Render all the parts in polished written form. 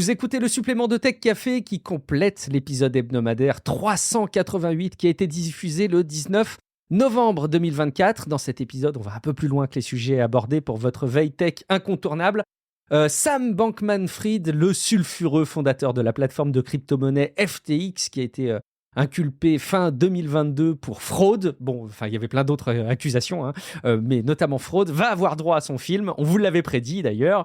Vous écoutez le supplément de Tech Café qui complète l'épisode hebdomadaire 388 qui a été diffusé le 19 novembre 2024. Dans cet épisode, on va un peu plus loin que les sujets abordés pour votre veille tech incontournable. Sam Bankman-Fried, le sulfureux fondateur de la plateforme de crypto-monnaie FTX, qui a été inculpé fin 2022 pour fraude. Bon, enfin, il y avait plein d'autres accusations, mais notamment fraude, va avoir droit à son film. On vous l'avait prédit d'ailleurs.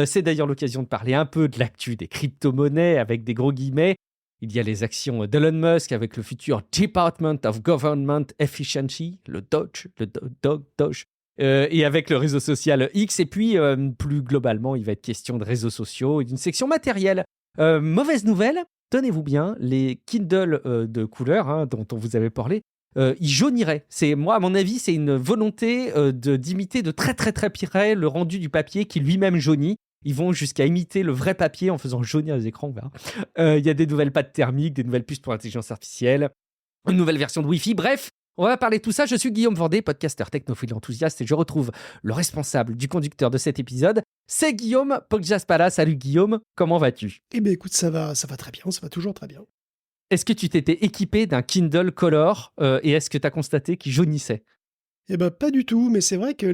C'est d'ailleurs l'occasion de parler un peu de l'actu des crypto-monnaies avec des gros guillemets. Il y a les actions d'Elon Musk avec le futur Department of Government Efficiency, le Doge, et avec le réseau social X. Et puis, plus globalement, il va être question de réseaux sociaux et d'une section matérielle. Mauvaise nouvelle, tenez-vous bien, les Kindle de couleur dont on vous avait parlé, ils jauniraient. Moi, à mon avis, c'est une volonté d'imiter de très très très près le rendu du papier qui lui-même jaunit. Ils vont jusqu'à imiter le vrai papier en faisant jaunir les écrans, on verra. Il y a des nouvelles pattes thermiques, des nouvelles puces pour l'intelligence artificielle, une nouvelle version de Wi-Fi. Bref, on va parler de tout ça. Je suis Guillaume Vendée, podcasteur technophile enthousiaste, et je retrouve le responsable du conducteur de cet épisode. C'est Guillaume Poggiaspala. Salut Guillaume, comment vas-tu ? Eh bien écoute, ça va très bien, ça va toujours très bien. Est-ce que tu t'étais équipé d'un Kindle Color et est-ce que tu as constaté qu'il jaunissait ? Eh ben pas du tout, mais c'est vrai que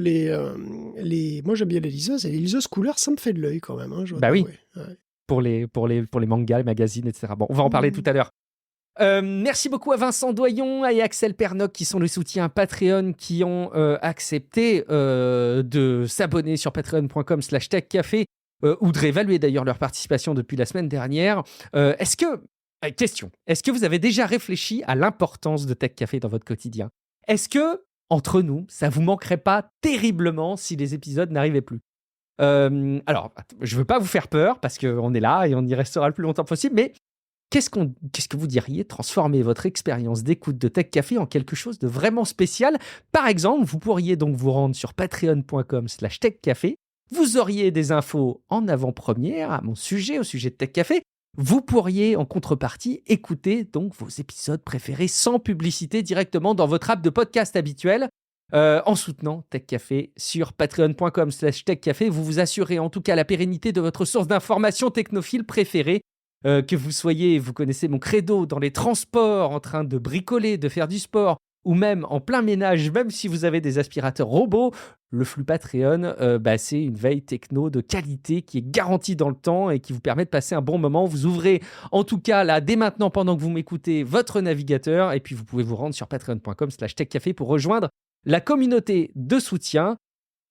moi j'aime bien les liseuses, et les liseuses couleurs, ça me fait de l'œil quand même. Je dois Bah oui, t'avouer. Ouais. pour les mangas, les magazines, etc. Bon, on va en parler tout à l'heure. Merci beaucoup à Vincent Doyon et Axel Pernock qui sont le soutien Patreon, qui ont accepté de s'abonner sur patreon.com/techcafé ou de réévaluer d'ailleurs leur participation depuis la semaine dernière. Question, est-ce que vous avez déjà réfléchi à l'importance de Tech Café dans votre quotidien ? Est-ce que, entre nous, ça vous manquerait pas terriblement si les épisodes n'arrivaient plus ? Alors, je veux pas vous faire peur parce qu'on est là et on y restera le plus longtemps possible, mais qu'est-ce que vous diriez transformer votre expérience d'écoute de Tech Café en quelque chose de vraiment spécial ? Par exemple, vous pourriez donc vous rendre sur patreon.com/techcafé. Vous auriez des infos en avant-première à mon sujet, au sujet de Tech Café. Vous pourriez, en contrepartie, écouter donc vos épisodes préférés sans publicité directement dans votre app de podcast habituelle. En soutenant Tech Café sur patreon.com/techcafé, vous vous assurez en tout cas la pérennité de votre source d'information technophile préférée. Que vous soyez, vous connaissez mon credo, dans les transports, en train de bricoler, de faire du sport, ou même en plein ménage, même si vous avez des aspirateurs robots, le flux Patreon, c'est une veille techno de qualité qui est garantie dans le temps et qui vous permet de passer un bon moment. Vous ouvrez, en tout cas, là, dès maintenant, pendant que vous m'écoutez, votre navigateur, et puis vous pouvez vous rendre sur patreon.com/techcafé pour rejoindre la communauté de soutien.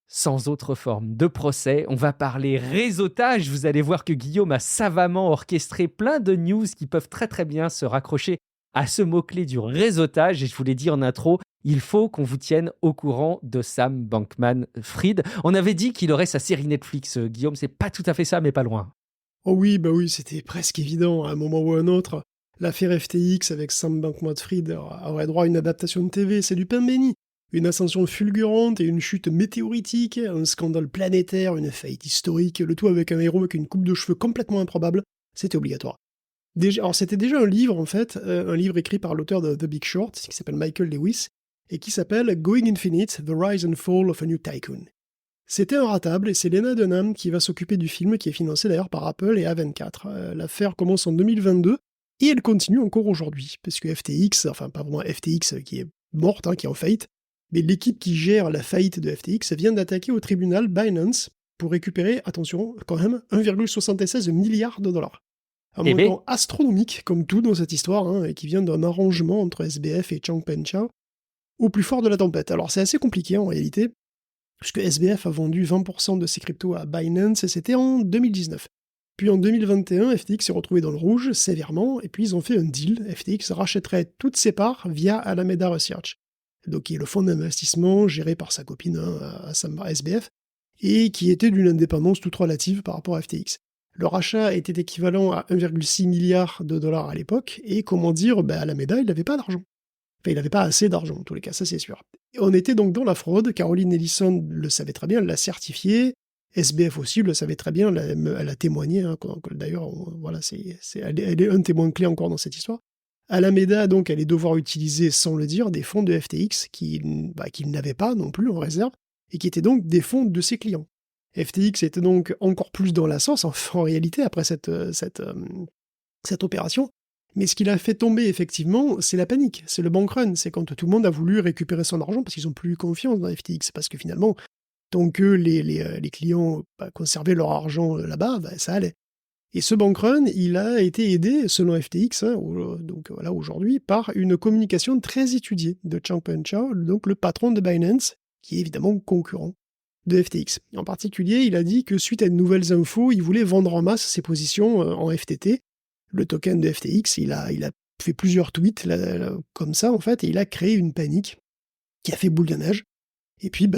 Sans autre forme de procès, on va parler réseautage. Vous allez voir que Guillaume a savamment orchestré plein de news qui peuvent très très bien se raccrocher à ce mot-clé du réseautage. Et je vous l'ai dit en intro, il faut qu'on vous tienne au courant de Sam Bankman-Fried. On avait dit qu'il aurait sa série Netflix, Guillaume, c'est pas tout à fait ça, mais pas loin. Oh oui, c'était presque évident à un moment ou à un autre. L'affaire FTX avec Sam Bankman-Fried aurait droit à une adaptation de TV, c'est du pain béni. Une ascension fulgurante et une chute météoritique, un scandale planétaire, une faillite historique, le tout avec un héros avec une coupe de cheveux complètement improbable, c'était obligatoire. Alors c'était déjà un livre en fait, un livre écrit par l'auteur de The Big Short, qui s'appelle Michael Lewis, et qui s'appelle Going Infinite, The Rise and Fall of a New Tycoon. C'était inratable et c'est Lena Dunham qui va s'occuper du film, qui est financé d'ailleurs par Apple et A24. L'affaire commence en 2022 et elle continue encore aujourd'hui, parce que FTX, enfin pas vraiment FTX qui est morte, qui est en faillite, mais l'équipe qui gère la faillite de FTX vient d'attaquer au tribunal Binance pour récupérer, attention, quand même, 1,76 milliard de dollars. Un montant astronomique, comme tout dans cette histoire, et qui vient d'un arrangement entre SBF et Changpeng Zhao au plus fort de la tempête. Alors c'est assez compliqué en réalité, puisque SBF a vendu 20% de ses cryptos à Binance, et c'était en 2019. Puis en 2021, FTX s'est retrouvé dans le rouge, sévèrement, et puis ils ont fait un deal. FTX rachèterait toutes ses parts via Alameda Research, donc qui est le fonds d'investissement géré par sa copine à SBF, et qui était d'une indépendance toute relative par rapport à FTX. Le rachat était équivalent à 1,6 milliard de dollars à l'époque, et comment dire, Alameda, il n'avait pas d'argent. Enfin, il n'avait pas assez d'argent, en tous les cas, ça c'est sûr. Et on était donc dans la fraude, Caroline Ellison le savait très bien, elle l'a certifié, SBF aussi le savait très bien, elle a témoigné, d'ailleurs, voilà, elle est un témoin clé encore dans cette histoire. Alameda, donc, allait devoir utiliser, sans le dire, des fonds de FTX qu'il n'avait pas non plus en réserve, et qui étaient donc des fonds de ses clients. FTX était donc encore plus dans la sauce, en réalité, après cette opération. Mais ce qui l'a fait tomber, effectivement, c'est la panique, c'est le bank run, c'est quand tout le monde a voulu récupérer son argent parce qu'ils n'ont plus confiance dans FTX, parce que finalement, tant que les clients conservaient leur argent là-bas, ça allait. Et ce bank run, il a été aidé, selon FTX, donc voilà, aujourd'hui, par une communication très étudiée de Changpeng Zhao, donc le patron de Binance, qui est évidemment concurrent de FTX. En particulier, il a dit que suite à de nouvelles infos, il voulait vendre en masse ses positions en FTT, le token de FTX. Il a fait plusieurs tweets comme ça, en fait, et il a créé une panique qui a fait boule de neige. Et puis,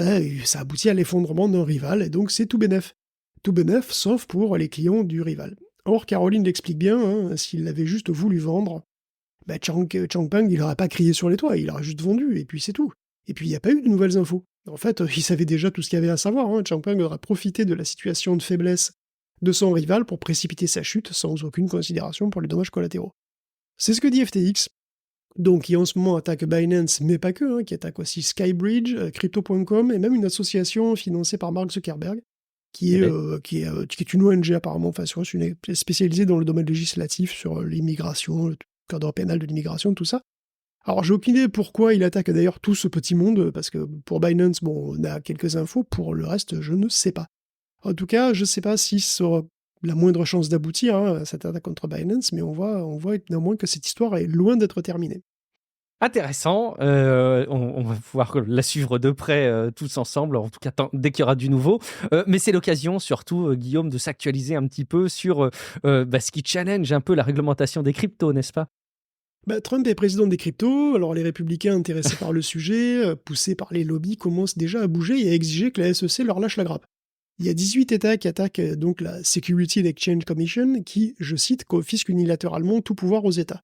ça aboutit à l'effondrement d'un rival, et donc c'est tout bénef. Tout bénef, sauf pour les clients du rival. Or, Caroline l'explique bien, s'il avait juste voulu vendre, Changpeng, il n'aurait pas crié sur les toits, il aurait juste vendu, et puis c'est tout. Et puis, il n'y a pas eu de nouvelles infos. En fait, il savait déjà tout ce qu'il y avait à savoir. Changpeng aurait profité de la situation de faiblesse de son rival pour précipiter sa chute sans aucune considération pour les dommages collatéraux. C'est ce que dit FTX, donc qui en ce moment attaque Binance, mais pas que, qui attaque aussi Skybridge, Crypto.com, et même une association financée par Mark Zuckerberg, qui est une ONG apparemment, spécialisée dans le domaine législatif sur l'immigration, le cadre pénal de l'immigration, tout ça. Alors j'ai aucune idée pourquoi il attaque d'ailleurs tout ce petit monde, parce que pour Binance, on a quelques infos, pour le reste, je ne sais pas. En tout cas, je ne sais pas si ça aura la moindre chance d'aboutir, cette attaque contre Binance, mais on voit néanmoins que cette histoire est loin d'être terminée. Intéressant, on va pouvoir la suivre de près tous ensemble, en tout cas dès qu'il y aura du nouveau. Mais c'est l'occasion surtout, Guillaume, de s'actualiser un petit peu sur ce qui challenge un peu la réglementation des cryptos, n'est-ce pas ? Trump est président des cryptos, alors les républicains intéressés par le sujet, poussés par les lobbies, commencent déjà à bouger et à exiger que la SEC leur lâche la grappe. Il y a 18 États qui attaquent donc la Security and Exchange Commission qui, je cite, confisque unilatéralement tout pouvoir aux États.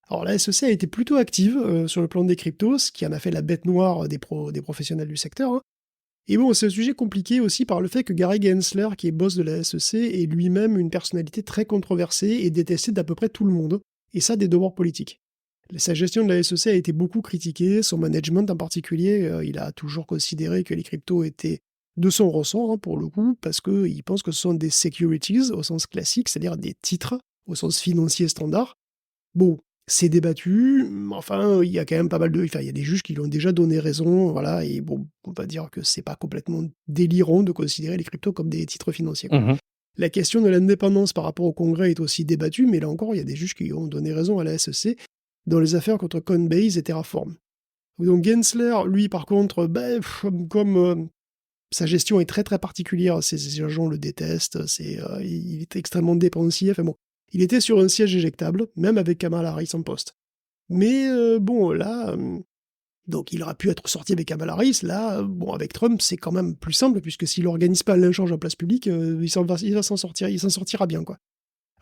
Alors la SEC a été plutôt active sur le plan des cryptos, ce qui en a fait la bête noire des professionnels du secteur. Et bon, c'est un sujet compliqué aussi par le fait que Gary Gensler, qui est boss de la SEC, est lui-même une personnalité très controversée et détestée d'à peu près tout le monde, et ça des deux bords politiques. Sa gestion de la SEC a été beaucoup critiquée, son management en particulier, il a toujours considéré que les cryptos étaient de son ressort, pour le coup, parce qu'il pense que ce sont des securities au sens classique, c'est-à-dire des titres au sens financier standard. Bon, c'est débattu, enfin, il y a quand même pas mal il y a des juges qui lui ont déjà donné raison, voilà, et bon, on va dire que c'est pas complètement délirant de considérer les cryptos comme des titres financiers. La question de l'indépendance par rapport au Congrès est aussi débattue, mais là encore, il y a des juges qui ont donné raison à la SEC dans les affaires contre Coinbase et Terraform. Donc Gensler, lui, par contre, comme sa gestion est très très particulière, ses agents le détestent, il est extrêmement dépensier, enfin bon, il était sur un siège éjectable, même avec Kamala Harris en poste. Mais donc il aurait pu être sorti avec Kamala Harris, là, avec Trump, c'est quand même plus simple, puisque s'il n'organise pas l'échange en place publique, il s'en sortira bien, quoi.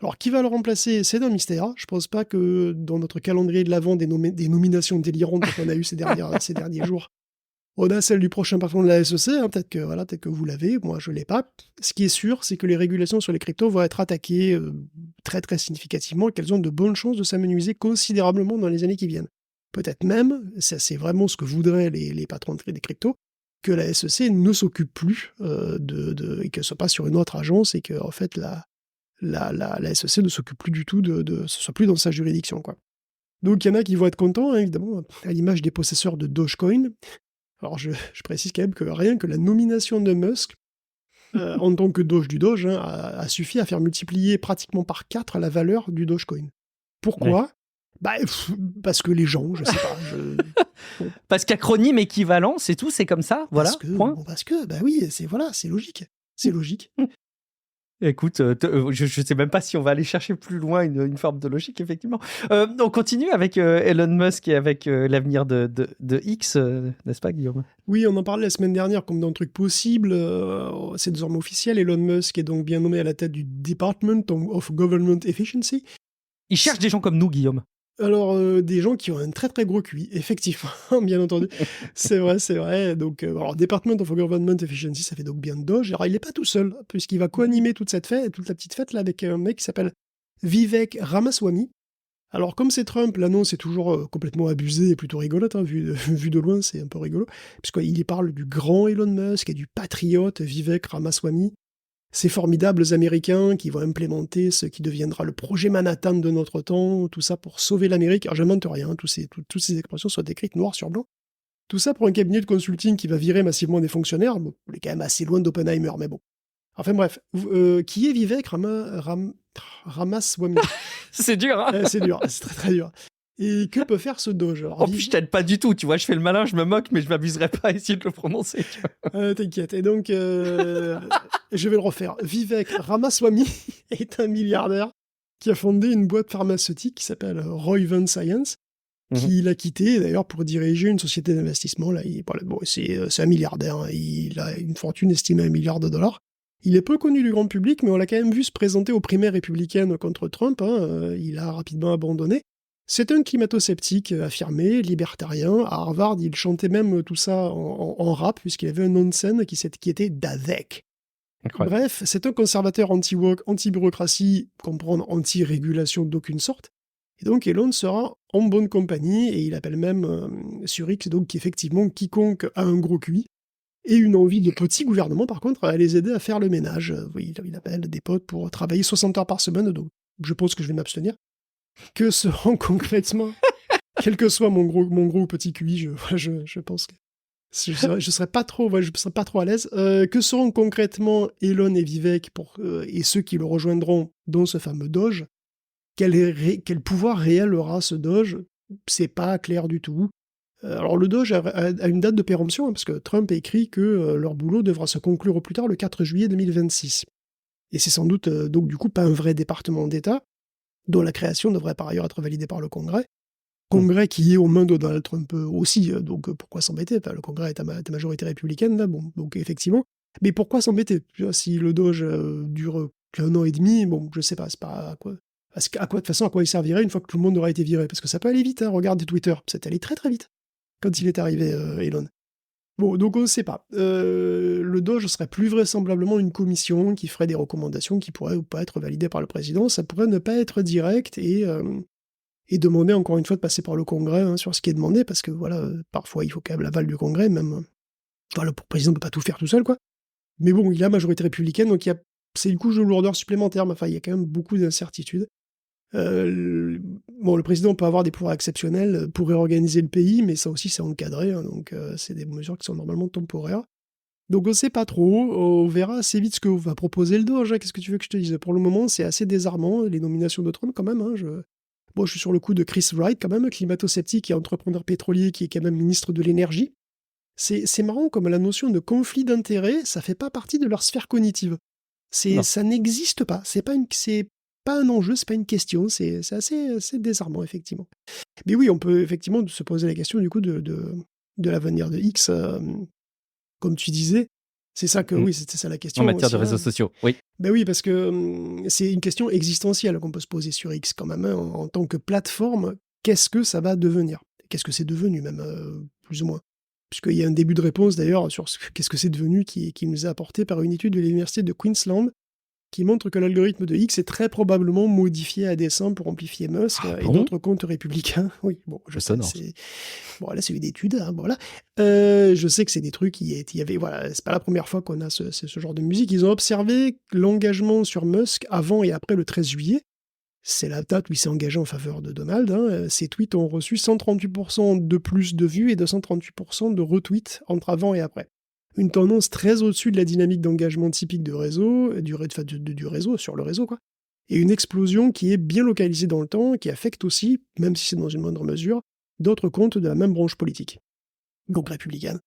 Alors, qui va le remplacer? C'est un mystère. Je pense pas que dans notre calendrier de l'Avent, des nominations délirantes qu'on a eues ces derniers jours, on a celle du prochain patron de la SEC, peut-être que vous l'avez, moi je l'ai pas. Ce qui est sûr, c'est que les régulations sur les cryptos vont être attaquées très très significativement et qu'elles ont de bonnes chances de s'amenuiser considérablement dans les années qui viennent. Peut-être même, ça c'est vraiment ce que voudraient les patrons des cryptos, que la SEC ne s'occupe plus et que ce soit pas sur une autre agence et que en fait la SEC ne s'occupe plus du tout ce soit plus dans sa juridiction, quoi. Donc il y en a qui vont être contents, évidemment, à l'image des possesseurs de Dogecoin. Alors je précise quand même que rien que la nomination de Musk en tant que Doge du Doge a suffi à faire multiplier pratiquement par 4 la valeur du Dogecoin. Pourquoi ? Parce que les gens, je sais pas. Parce qu'acronyme équivalent, c'est tout, c'est comme ça, voilà. Parce que, oui, c'est logique. C'est logique. Écoute, je ne sais même pas si on va aller chercher plus loin une forme de logique, effectivement. On continue avec Elon Musk et avec l'avenir de X, n'est-ce pas, Guillaume ? Oui, on en parlait la semaine dernière comme d'un truc possible. C'est désormais officiel. Elon Musk est donc bien nommé à la tête du Department of Government Efficiency. Il cherche des gens comme nous, Guillaume. Alors, des gens qui ont un très très gros QI, effectivement, bien entendu. C'est vrai. Donc, Department of Government Efficiency, ça fait donc bien de Doge. Alors, il n'est pas tout seul, puisqu'il va co-animer toute la petite fête là, avec un mec qui s'appelle Vivek Ramaswamy. Alors, comme c'est Trump, l'annonce est toujours complètement abusée et plutôt rigolote, vu de loin, c'est un peu rigolo, puisqu'il y parle du grand Elon Musk et du patriote Vivek Ramaswamy. ces formidables Américains qui vont implémenter ce qui deviendra le projet Manhattan de notre temps, tout ça pour sauver l'Amérique. Alors, j'invente rien, toutes ces expressions sont écrites noir sur blanc. Tout ça pour un cabinet de consulting qui va virer massivement des fonctionnaires. Bon, on est quand même assez loin d'Oppenheimer, mais bon. Enfin bref, qui est Vivek Ramaswamy? C'est dur, hein. C'est dur, c'est très très dur. Et que peut faire ce doge? Alors, En plus, je t'aide pas du tout, tu vois, je fais le malin, je me moque, mais je m'abuserai pas à essayer de le prononcer. Tu vois. T'inquiète. Et donc, je vais le refaire. Vivek Ramaswamy est un milliardaire qui a fondé une boîte pharmaceutique qui s'appelle Roivant Science, qu'il a quitté d'ailleurs pour diriger une société d'investissement. Là, c'est un milliardaire, hein. Il a une fortune estimée à $1 milliard. Il est peu connu du grand public, mais on l'a quand même vu se présenter aux primaires républicaines contre Trump. Il a rapidement abandonné. C'est un climato-sceptique affirmé, libertarien. À Harvard, il chantait même tout ça en rap, puisqu'il avait un nom de scène qui était Davek. Incroyable. Bref, c'est un conservateur anti-woke, anti-bureaucratie, comprendre anti-régulation d'aucune sorte. Et donc Elon sera en bonne compagnie, et il appelle même sur X, donc qu'effectivement, quiconque a un gros QI, et une envie de petit gouvernement, par contre, à les aider à faire le ménage. Oui, il appelle des potes pour travailler 60 heures par semaine, donc je pense que je vais m'abstenir. Que seront concrètement, quel que soit mon gros ou petit QI, je pense que je serais pas trop à l'aise. Que seront concrètement Elon et Vivek et ceux qui le rejoindront dans ce fameux Doge? Quel pouvoir réel aura ce Doge? C'est pas clair du tout. Alors le Doge a une date de péremption, hein, parce que Trump a écrit que leur boulot devra se conclure au plus tard le 4 juillet 2026. Et c'est sans doute donc du coup pas un vrai département d'État, dont la création devrait par ailleurs être validée par le Congrès. Congrès qui est aux mains de Donald Trump aussi, donc pourquoi s'embêter? Enfin, le Congrès est à majorité républicaine, là, bon, donc effectivement. Mais pourquoi s'embêter? Tu vois, si le Doge dure qu'un an et demi, bon, je sais pas, c'est pas à quoi. De toute façon, à quoi il servirait une fois que tout le monde aura été viré? Parce que ça peut aller vite, hein, regarde Twitter, c'est allé très très vite quand il est arrivé, Elon. Bon, donc on ne sait pas. Le Doge serait plus vraisemblablement une commission qui ferait des recommandations qui pourraient ou pas être validées par le président. Ça pourrait ne pas être direct et demander encore une fois de passer par le Congrès, hein, sur ce qui est demandé, parce que voilà, parfois il faut quand même l'aval du Congrès, même. Voilà, le président ne peut pas tout faire tout seul, quoi. Mais bon, il a majorité républicaine, donc c'est une couche de lourdeur supplémentaire, mais enfin, il y a quand même beaucoup d'incertitudes. Le président peut avoir des pouvoirs exceptionnels pour réorganiser le pays, mais ça aussi c'est encadré, hein, donc c'est des mesures qui sont normalement temporaires. Donc on sait pas trop, on verra assez vite ce que va proposer le Doge, hein. Qu'est-ce que tu veux que je te dise? Pour le moment, c'est assez désarmant, les nominations de Trump quand même, hein, je suis sur le coup de Chris Wright quand même, climato-sceptique et entrepreneur pétrolier qui est quand même ministre de l'énergie. C'est marrant comme la notion de conflit d'intérêts, ça fait pas partie de leur sphère cognitive. Ça n'existe pas, c'est pas un enjeu, c'est pas une question, c'est assez désarmant, effectivement. Mais oui, on peut effectivement se poser la question du coup de l'avenir de X, comme tu disais. C'est ça que, oui, c'était ça la question. En matière aussi, de réseaux sociaux, oui. Ben oui, parce que c'est une question existentielle qu'on peut se poser sur X quand même, hein, en tant que plateforme. Qu'est-ce que ça va devenir? Qu'est-ce que c'est devenu même, plus ou moins? Puisqu'il y a un début de réponse d'ailleurs sur qu'est-ce que c'est devenu qui nous est apporté par une étude de l'université de Queensland qui montre que l'algorithme de X est très probablement modifié à dessein pour amplifier Musk et d'autres comptes républicains. Oui, bon, je sais, bon, là, c'est une étude, hein, voilà. Je sais que c'est des trucs il y avait, voilà, c'est pas la première fois qu'on a ce genre de musique. Ils ont observé l'engagement sur Musk avant et après le 13 juillet. C'est la date où il s'est engagé en faveur de Donald, hein. Ses tweets ont reçu 138% de plus de vues et 238% de retweets entre avant et après. Une tendance très au-dessus de la dynamique d'engagement typique du réseau, sur le réseau, quoi. Et une explosion qui est bien localisée dans le temps, qui affecte aussi, même si c'est dans une moindre mesure, d'autres comptes de la même branche politique, donc républicaine.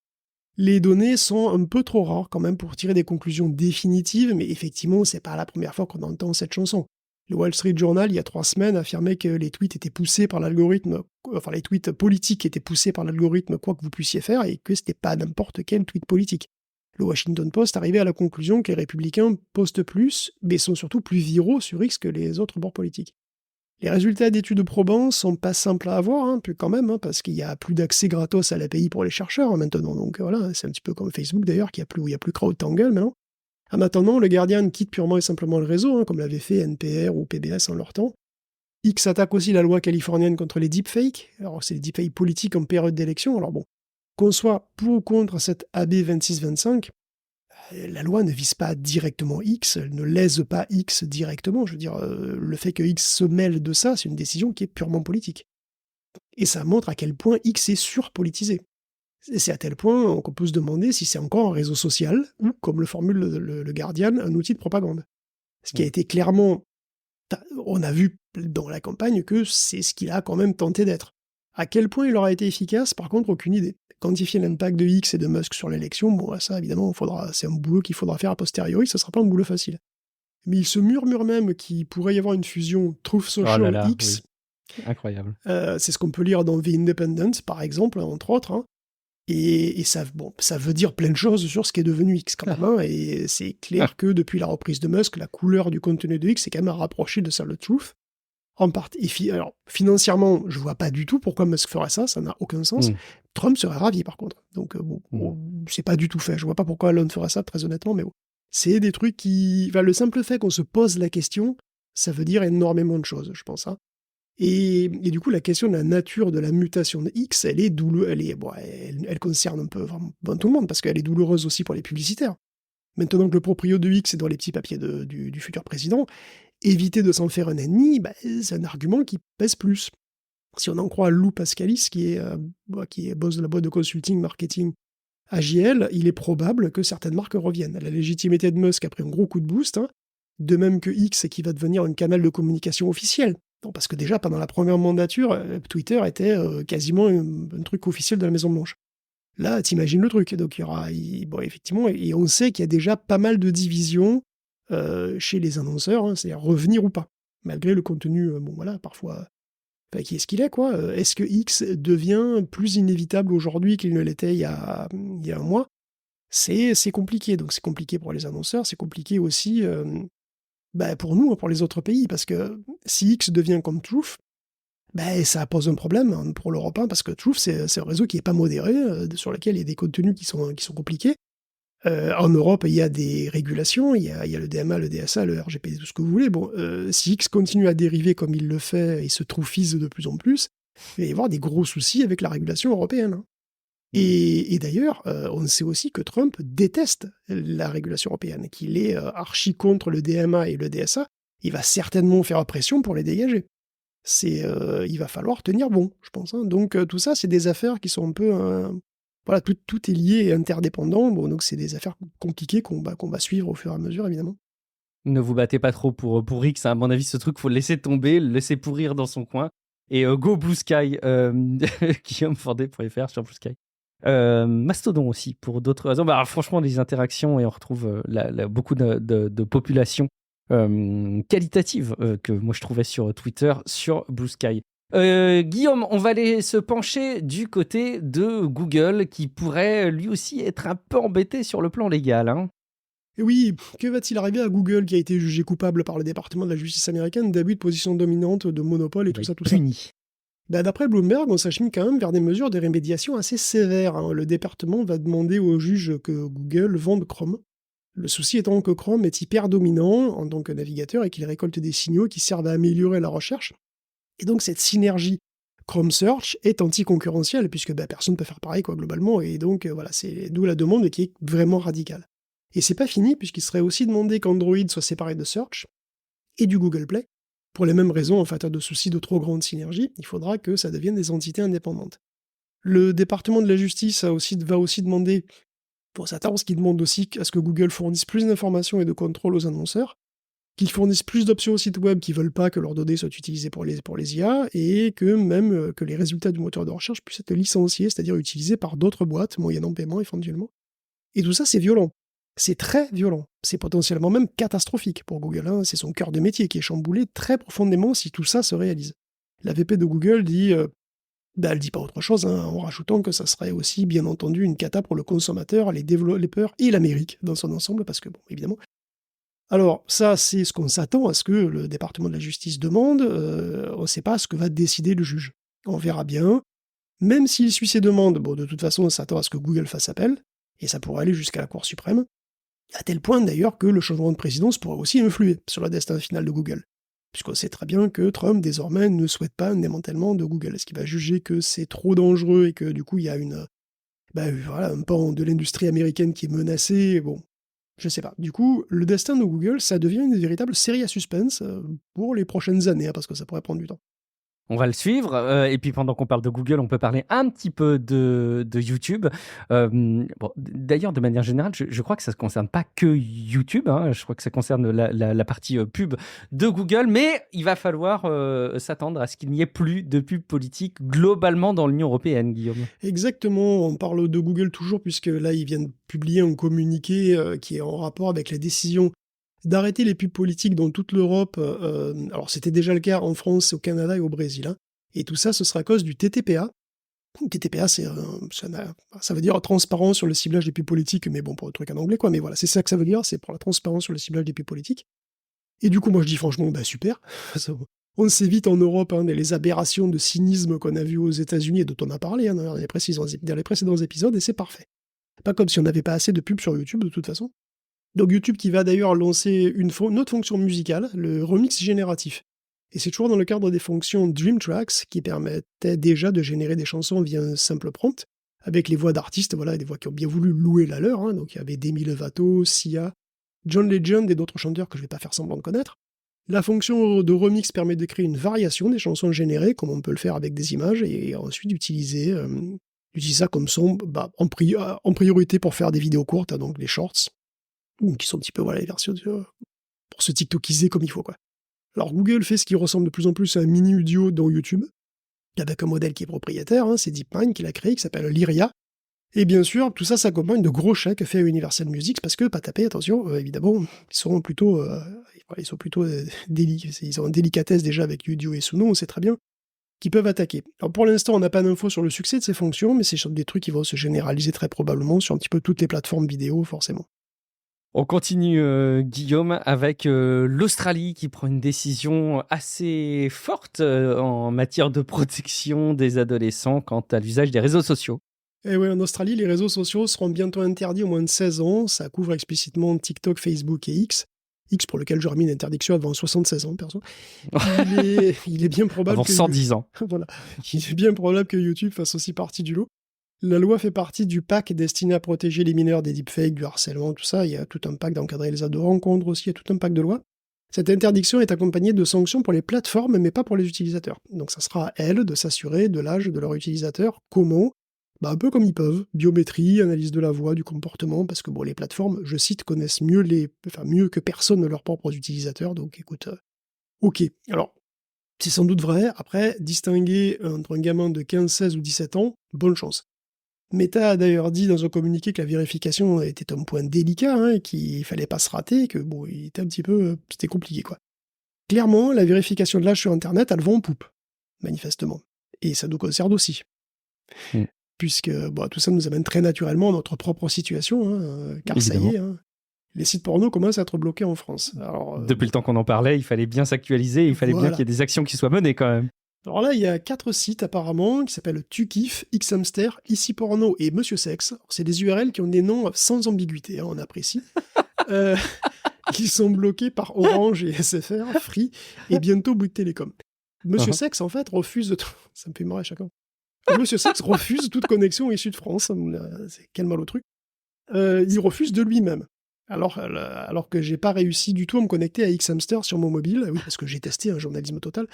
Les données sont un peu trop rares quand même pour tirer des conclusions définitives, mais effectivement, c'est pas la première fois qu'on entend cette chanson. Le Wall Street Journal, il y a 3 semaines, affirmait que les tweets étaient poussés par l'algorithme, enfin les tweets politiques étaient poussés par l'algorithme, quoi que vous puissiez faire, et que c'était pas n'importe quel tweet politique. Le Washington Post arrivait à la conclusion que les républicains postent plus, mais sont surtout plus viraux sur X que les autres bords politiques. Les résultats d'études probants sont pas simples à avoir, hein, quand même, hein, parce qu'il y a plus d'accès gratos à l'API pour les chercheurs, hein, maintenant, donc voilà, c'est un petit peu comme Facebook d'ailleurs, où il n'y a plus CrowdTangle maintenant. En attendant, le Guardian quitte purement et simplement le réseau, hein, comme l'avait fait NPR ou PBS en leur temps. X attaque aussi la loi californienne contre les deepfakes. Alors, c'est les deepfakes politiques en période d'élection. Alors bon, qu'on soit pour ou contre cette AB 2625, la loi ne vise pas directement X, elle ne lèse pas X directement. Je veux dire, le fait que X se mêle de ça, c'est une décision qui est purement politique. Et ça montre à quel point X est surpolitisé. C'est à tel point qu'on peut se demander si c'est encore un réseau social ou, comme le formule le Guardian, un outil de propagande. Ce qui a été clairement... On a vu dans la campagne que c'est ce qu'il a quand même tenté d'être. À quel point il aura été efficace, par contre, aucune idée. Quantifier l'impact de X et de Musk sur l'élection, bon, ça, évidemment, c'est un boulot qu'il faudra faire a posteriori, ce sera pas un boulot facile. Mais il se murmure même qu'il pourrait y avoir une fusion Truth Oh là Social là, X. oui. Incroyable. C'est ce qu'on peut lire dans The Independent, par exemple, entre autres. Hein. Et ça veut dire plein de choses sur ce qui est devenu X quand même. Hein. Et c'est clair que depuis la reprise de Musk, la couleur du contenu de X est quand même rapprochée de celle de Truth. En partie. Alors, financièrement, je vois pas du tout pourquoi Musk ferait ça, ça n'a aucun sens. Trump serait ravi, par contre. Donc, c'est pas du tout fait. Je vois pas pourquoi Elon ferait ça, très honnêtement, mais bon. C'est des trucs qui... Enfin, le simple fait qu'on se pose la question, ça veut dire énormément de choses, je pense. Hein. Et du coup, la question de la nature de la mutation de X, elle est douloureuse. Elle concerne un peu vraiment tout le monde, parce qu'elle est douloureuse aussi pour les publicitaires. Maintenant que le proprio de X est dans les petits papiers du futur président, éviter de s'en faire un ennemi, c'est un argument qui pèse plus. Si on en croit Lou Pascalis, qui est boss de la boîte de consulting marketing AJL, il est probable que certaines marques reviennent. La légitimité de Musk a pris un gros coup de boost, hein, de même que X, qui va devenir un canal de communication officiel. Non, parce que déjà, pendant la première mandature, Twitter était quasiment un truc officiel de la Maison-Blanche. Là, t'imagines le truc. Donc, effectivement, et on sait qu'il y a déjà pas mal de divisions chez les annonceurs, hein, c'est-à-dire revenir ou pas. Malgré le contenu, parfois, qui est ce qu'il est, quoi. Est-ce que X devient plus inévitable aujourd'hui qu'il ne l'était il y a un mois? C'est compliqué. Donc, c'est compliqué pour les annonceurs, c'est compliqué aussi pour nous, pour les autres pays, parce que si X devient comme Truth, ça pose un problème hein, pour l'Europe, parce que Truth, c'est un réseau qui n'est pas modéré, sur lequel il y a des contenus qui sont compliqués. En Europe, il y a des régulations, il y a le DMA, le DSA, le RGPD, tout ce que vous voulez. Bon, si X continue à dériver comme il le fait et se troufise de plus en plus, il va y avoir des gros soucis avec la régulation européenne. Hein. Et d'ailleurs, on sait aussi que Trump déteste la régulation européenne, qu'il est archi contre le DMA et le DSA. Il va certainement faire pression pour les dégager. Il va falloir tenir bon, je pense. Hein. Donc tout ça, c'est des affaires qui sont un peu... Voilà, tout est lié et interdépendant, bon, donc c'est des affaires compliquées qu'on va suivre au fur et à mesure, évidemment. Ne vous battez pas trop pour X, hein. À mon avis, ce truc, faut le laisser tomber, le laisser pourrir dans son coin. Et go Blue Sky, guillaumefordé.fr sur Blue Sky. Mastodon aussi, pour d'autres raisons. Franchement, les interactions, et on retrouve beaucoup de populations qualitatives que moi je trouvais sur Twitter, sur Blue Sky. Guillaume, on va aller se pencher du côté de Google, qui pourrait lui aussi être un peu embêté sur le plan légal. Hein. Et oui, que va-t-il arriver à Google, qui a été jugé coupable par le département de la justice américaine d'abus de position dominante, de monopole et tout ça, tout ça. D'après Bloomberg, on s'achemine quand même vers des mesures de rémédiation assez sévères. Hein. Le département va demander au juge que Google vende Chrome. Le souci étant que Chrome est hyper dominant en tant que navigateur et qu'il récolte des signaux qui servent à améliorer la recherche. Et donc cette synergie Chrome Search est anticoncurrentielle, puisque personne ne peut faire pareil, quoi, globalement, et donc voilà, c'est d'où la demande qui est vraiment radicale. Et c'est pas fini, puisqu'il serait aussi demandé qu'Android soit séparé de Search et du Google Play. Pour les mêmes raisons, en fait, de soucis de trop grande synergie, il faudra que ça devienne des entités indépendantes. Le département de la justice va aussi demander, pour sa part, ce qui demande aussi à ce que Google fournisse plus d'informations et de contrôle aux annonceurs, qu'ils fournissent plus d'options aux sites web qui veulent pas que leurs données soient utilisées pour les IA, et que même que les résultats du moteur de recherche puissent être licenciés, c'est-à-dire utilisés par d'autres boîtes, moyennant paiement éventuellement. Et tout ça, c'est violent. C'est très violent. C'est potentiellement même catastrophique pour Google. Hein. C'est son cœur de métier qui est chamboulé très profondément si tout ça se réalise. La VP de Google dit... elle dit pas autre chose, hein, en rajoutant que ça serait aussi, bien entendu, une cata pour le consommateur, les développeurs et l'Amérique dans son ensemble, parce que, bon, évidemment... Alors, ça, c'est ce qu'on s'attend à ce que le département de la justice demande. On ne sait pas ce que va décider le juge. On verra bien. Même s'il suit ses demandes, bon, de toute façon, on s'attend à ce que Google fasse appel, et ça pourrait aller jusqu'à la Cour suprême, à tel point d'ailleurs que le changement de présidence pourrait aussi influer sur le destin final de Google. Puisqu'on sait très bien que Trump, désormais, ne souhaite pas un démantèlement de Google. Est-ce qu'il va juger que c'est trop dangereux et que, du coup, il y a un pan de l'industrie américaine qui est menacé? Bon, Je sais pas. Du coup, le destin de Google, ça devient une véritable série à suspense pour les prochaines années, hein, parce que ça pourrait prendre du temps. On va le suivre. Et puis pendant qu'on parle de Google, on peut parler un petit peu de YouTube. Bon, d'ailleurs, de manière générale, je crois que ça ne concerne pas que YouTube, hein. Je crois que ça concerne la partie pub de Google. Mais il va falloir s'attendre à ce qu'il n'y ait plus de pub politique globalement dans l'Union européenne, Guillaume. Exactement, on parle de Google toujours, puisque là, ils viennent publier un communiqué qui est en rapport avec la décision d'arrêter les pubs politiques dans toute l'Europe. Alors, c'était déjà le cas en France, au Canada et au Brésil, hein. Et tout ça, ce sera à cause du TTPA. TTPA, ça veut dire transparent sur le ciblage des pubs politiques, mais bon, pour le truc en anglais, quoi. Mais voilà, c'est ça que ça veut dire, c'est pour la transparence sur le ciblage des pubs politiques. Et du coup, moi, je dis franchement, bah super. On s'évite en Europe hein, les aberrations de cynisme qu'on a vues aux États-Unis et dont on a parlé hein, dans les précédents épisodes, et c'est parfait. Pas comme si on n'avait pas assez de pubs sur YouTube, de toute façon. Donc YouTube qui va d'ailleurs lancer une autre fonction musicale, le remix génératif. Et c'est toujours dans le cadre des fonctions Dream Tracks qui permettaient déjà de générer des chansons via un simple prompt, avec les voix d'artistes, voilà, des voix qui ont bien voulu louer la leur. Hein. Donc il y avait Demi Lovato, Sia, John Legend et d'autres chanteurs que je ne vais pas faire semblant de connaître. La fonction de remix permet de créer une variation des chansons générées, comme on peut le faire avec des images, et ensuite utiliser ça comme son en priorité pour faire des vidéos courtes, hein, donc les shorts, qui sont un petit peu voilà, les versions pour se tiktokiser comme il faut. Quoi. Alors Google fait ce qui ressemble de plus en plus à un mini audio dans YouTube, avec un modèle qui est propriétaire, hein, c'est DeepMind qui l'a créé, qui s'appelle Lyria. Et bien sûr, tout ça s'accompagne de gros chèques faits à Universal Music, parce que, pas taper, attention, évidemment, ils ont une délicatesse déjà avec Udio et Suno, on sait très bien, qui peuvent attaquer. Alors pour l'instant, on n'a pas d'infos sur le succès de ces fonctions, mais c'est des trucs qui vont se généraliser très probablement sur un petit peu toutes les plateformes vidéo, forcément. On continue, Guillaume, avec l'Australie qui prend une décision assez forte en matière de protection des adolescents quant à l'usage des réseaux sociaux. Et oui, en Australie, les réseaux sociaux seront bientôt interdits au moins de 16 ans. Ça couvre explicitement TikTok, Facebook et X. X pour lequel j'aurais mis une interdiction avant 76 ans, perso. Il est bien probable avant 110 ans. Voilà. Il est bien probable que YouTube fasse aussi partie du lot. La loi fait partie du pack destiné à protéger les mineurs des deepfakes, du harcèlement, tout ça. Il y a tout un pack d'encadrer les ados de rencontres aussi, il y a tout un pack de lois. Cette interdiction est accompagnée de sanctions pour les plateformes, mais pas pour les utilisateurs. Donc ça sera à elles de s'assurer de l'âge de leurs utilisateurs. Comment ? Un peu comme ils peuvent. Biométrie, analyse de la voix, du comportement, parce que bon, les plateformes, je cite, connaissent mieux que personne leurs propres utilisateurs. Donc écoute, ok. Alors, c'est sans doute vrai. Après, distinguer entre un gamin de 15, 16 ou 17 ans, bonne chance. Meta a d'ailleurs dit dans un communiqué que la vérification était un point délicat, hein, et qu'il fallait pas se rater, que bon, il était un petit peu, c'était compliqué quoi. Clairement, la vérification de l'âge sur Internet, elle vend en poupe, manifestement, et ça nous concerne aussi, puisque tout ça nous amène très naturellement à notre propre situation, hein, car évidemment. Ça y est, hein, les sites porno commencent à être bloqués en France. Alors, depuis le temps qu'on en parlait, il fallait bien s'actualiser, il fallait bien qu'il y ait des actions qui soient menées quand même. Alors là, il y a 4 sites apparemment qui s'appellent Tukif, Xhamster, Ici Porno et Monsieur Sexe. C'est des URL qui ont des noms sans ambiguïté, hein, on apprécie. Qui sont bloqués par Orange et SFR, Free et bientôt Bouygues Télécom. Monsieur Sexe, en fait, refuse de... Ça me fait marrer chacun. Monsieur Sexe refuse toute connexion issue de France. Quel mal au truc. Il refuse de lui-même. Alors que j'ai pas réussi du tout à me connecter à Xhamster sur mon mobile, oui, parce que j'ai testé un journalisme total.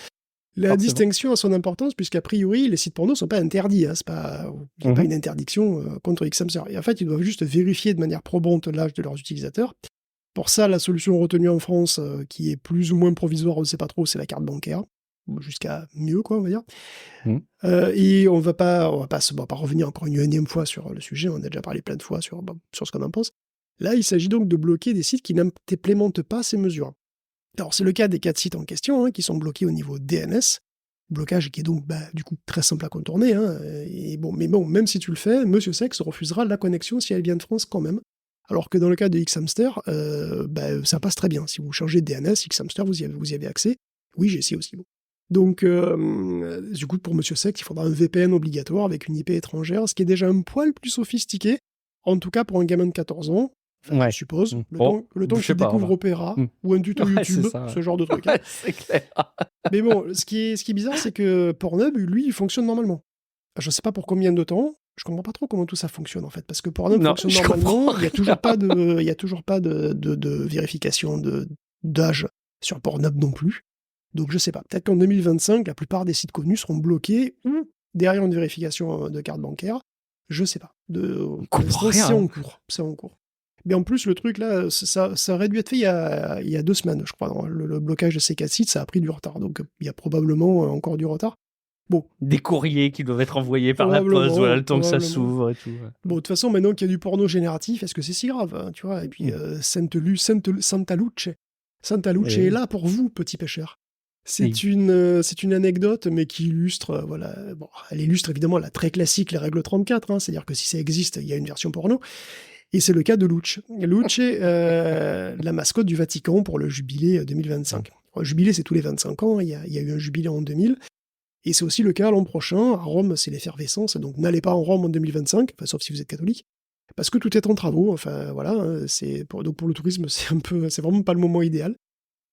La distinction a son importance, puisqu'a priori, les sites porno ne sont pas interdits. Hein, il n'y a pas une interdiction contre Xhamster. Et en fait, ils doivent juste vérifier de manière probante l'âge de leurs utilisateurs. Pour ça, la solution retenue en France, qui est plus ou moins provisoire, on ne sait pas trop, c'est la carte bancaire. Jusqu'à mieux, quoi, on va dire. Et on va pas revenir encore une énième fois sur le sujet, on a déjà parlé plein de fois sur ce qu'on en pense. Là, il s'agit donc de bloquer des sites qui n'implémentent pas ces mesures. Alors, c'est le cas des 4 sites en question, hein, qui sont bloqués au niveau DNS, blocage qui est donc, du coup, très simple à contourner, hein, mais même si tu le fais, Monsieur Sexe refusera la connexion si elle vient de France quand même. Alors que dans le cas de Xhamster, ça passe très bien. Si vous changez de DNS, Xhamster, vous y avez accès. Oui, j'ai essayé aussi. Bon. Donc, du coup, pour Monsieur Sexe, il faudra un VPN obligatoire avec une IP étrangère, ce qui est déjà un poil plus sophistiqué, en tout cas pour un gamin de 14 ans. Je suppose, le temps qu'il découvre Opéra, ou un tuto YouTube, ce genre de truc. Hein. C'est clair. Mais bon, ce qui est bizarre, c'est que Pornhub, lui, il fonctionne normalement. Je sais pas pour combien de temps, Je comprends pas trop comment tout ça fonctionne en fait, parce que Pornhub Non, fonctionne je comprends normalement, il y a toujours rien. pas il y a toujours pas de vérification d'âge sur Pornhub non plus. Donc je sais pas, peut-être qu'en 2025, la plupart des sites connus seront bloqués ou derrière une vérification de carte bancaire. Je sais pas. On Pour comprend l'instant, c'est rien. en cours. C'est en cours. Mais en plus, le truc là, ça aurait dû être fait il y a 2 semaines, je crois. Le blocage de ces 4 sites, ça a pris du retard. Donc il y a probablement encore du retard. Bon, Des courriers qui doivent être envoyés par la poste, voilà, probablement, le temps que ça probablement. s'ouvre et tout. Bon, de toute façon, maintenant qu'il y a du porno génératif, est-ce que c'est si grave, hein, tu vois? Et puis, Santa Luce. Santa Luce Eh est oui. là pour vous, petits pêcheurs. Et C'est une anecdote, mais qui illustre, voilà, bon, elle illustre évidemment la très classique, les règles 34, hein, c'est-à-dire que si ça existe, il y a une version porno. Et c'est le cas de Luce. Luce, la mascotte du Vatican pour le jubilé 2025. Le jubilé, c'est tous les 25 ans, il y a eu un jubilé en 2000. Et c'est aussi le cas l'an prochain. À Rome, c'est l'effervescence, donc n'allez pas en Rome en 2025, enfin, sauf si vous êtes catholique, parce que tout est en travaux. Enfin voilà, hein, donc pour le tourisme, c'est vraiment pas le moment idéal.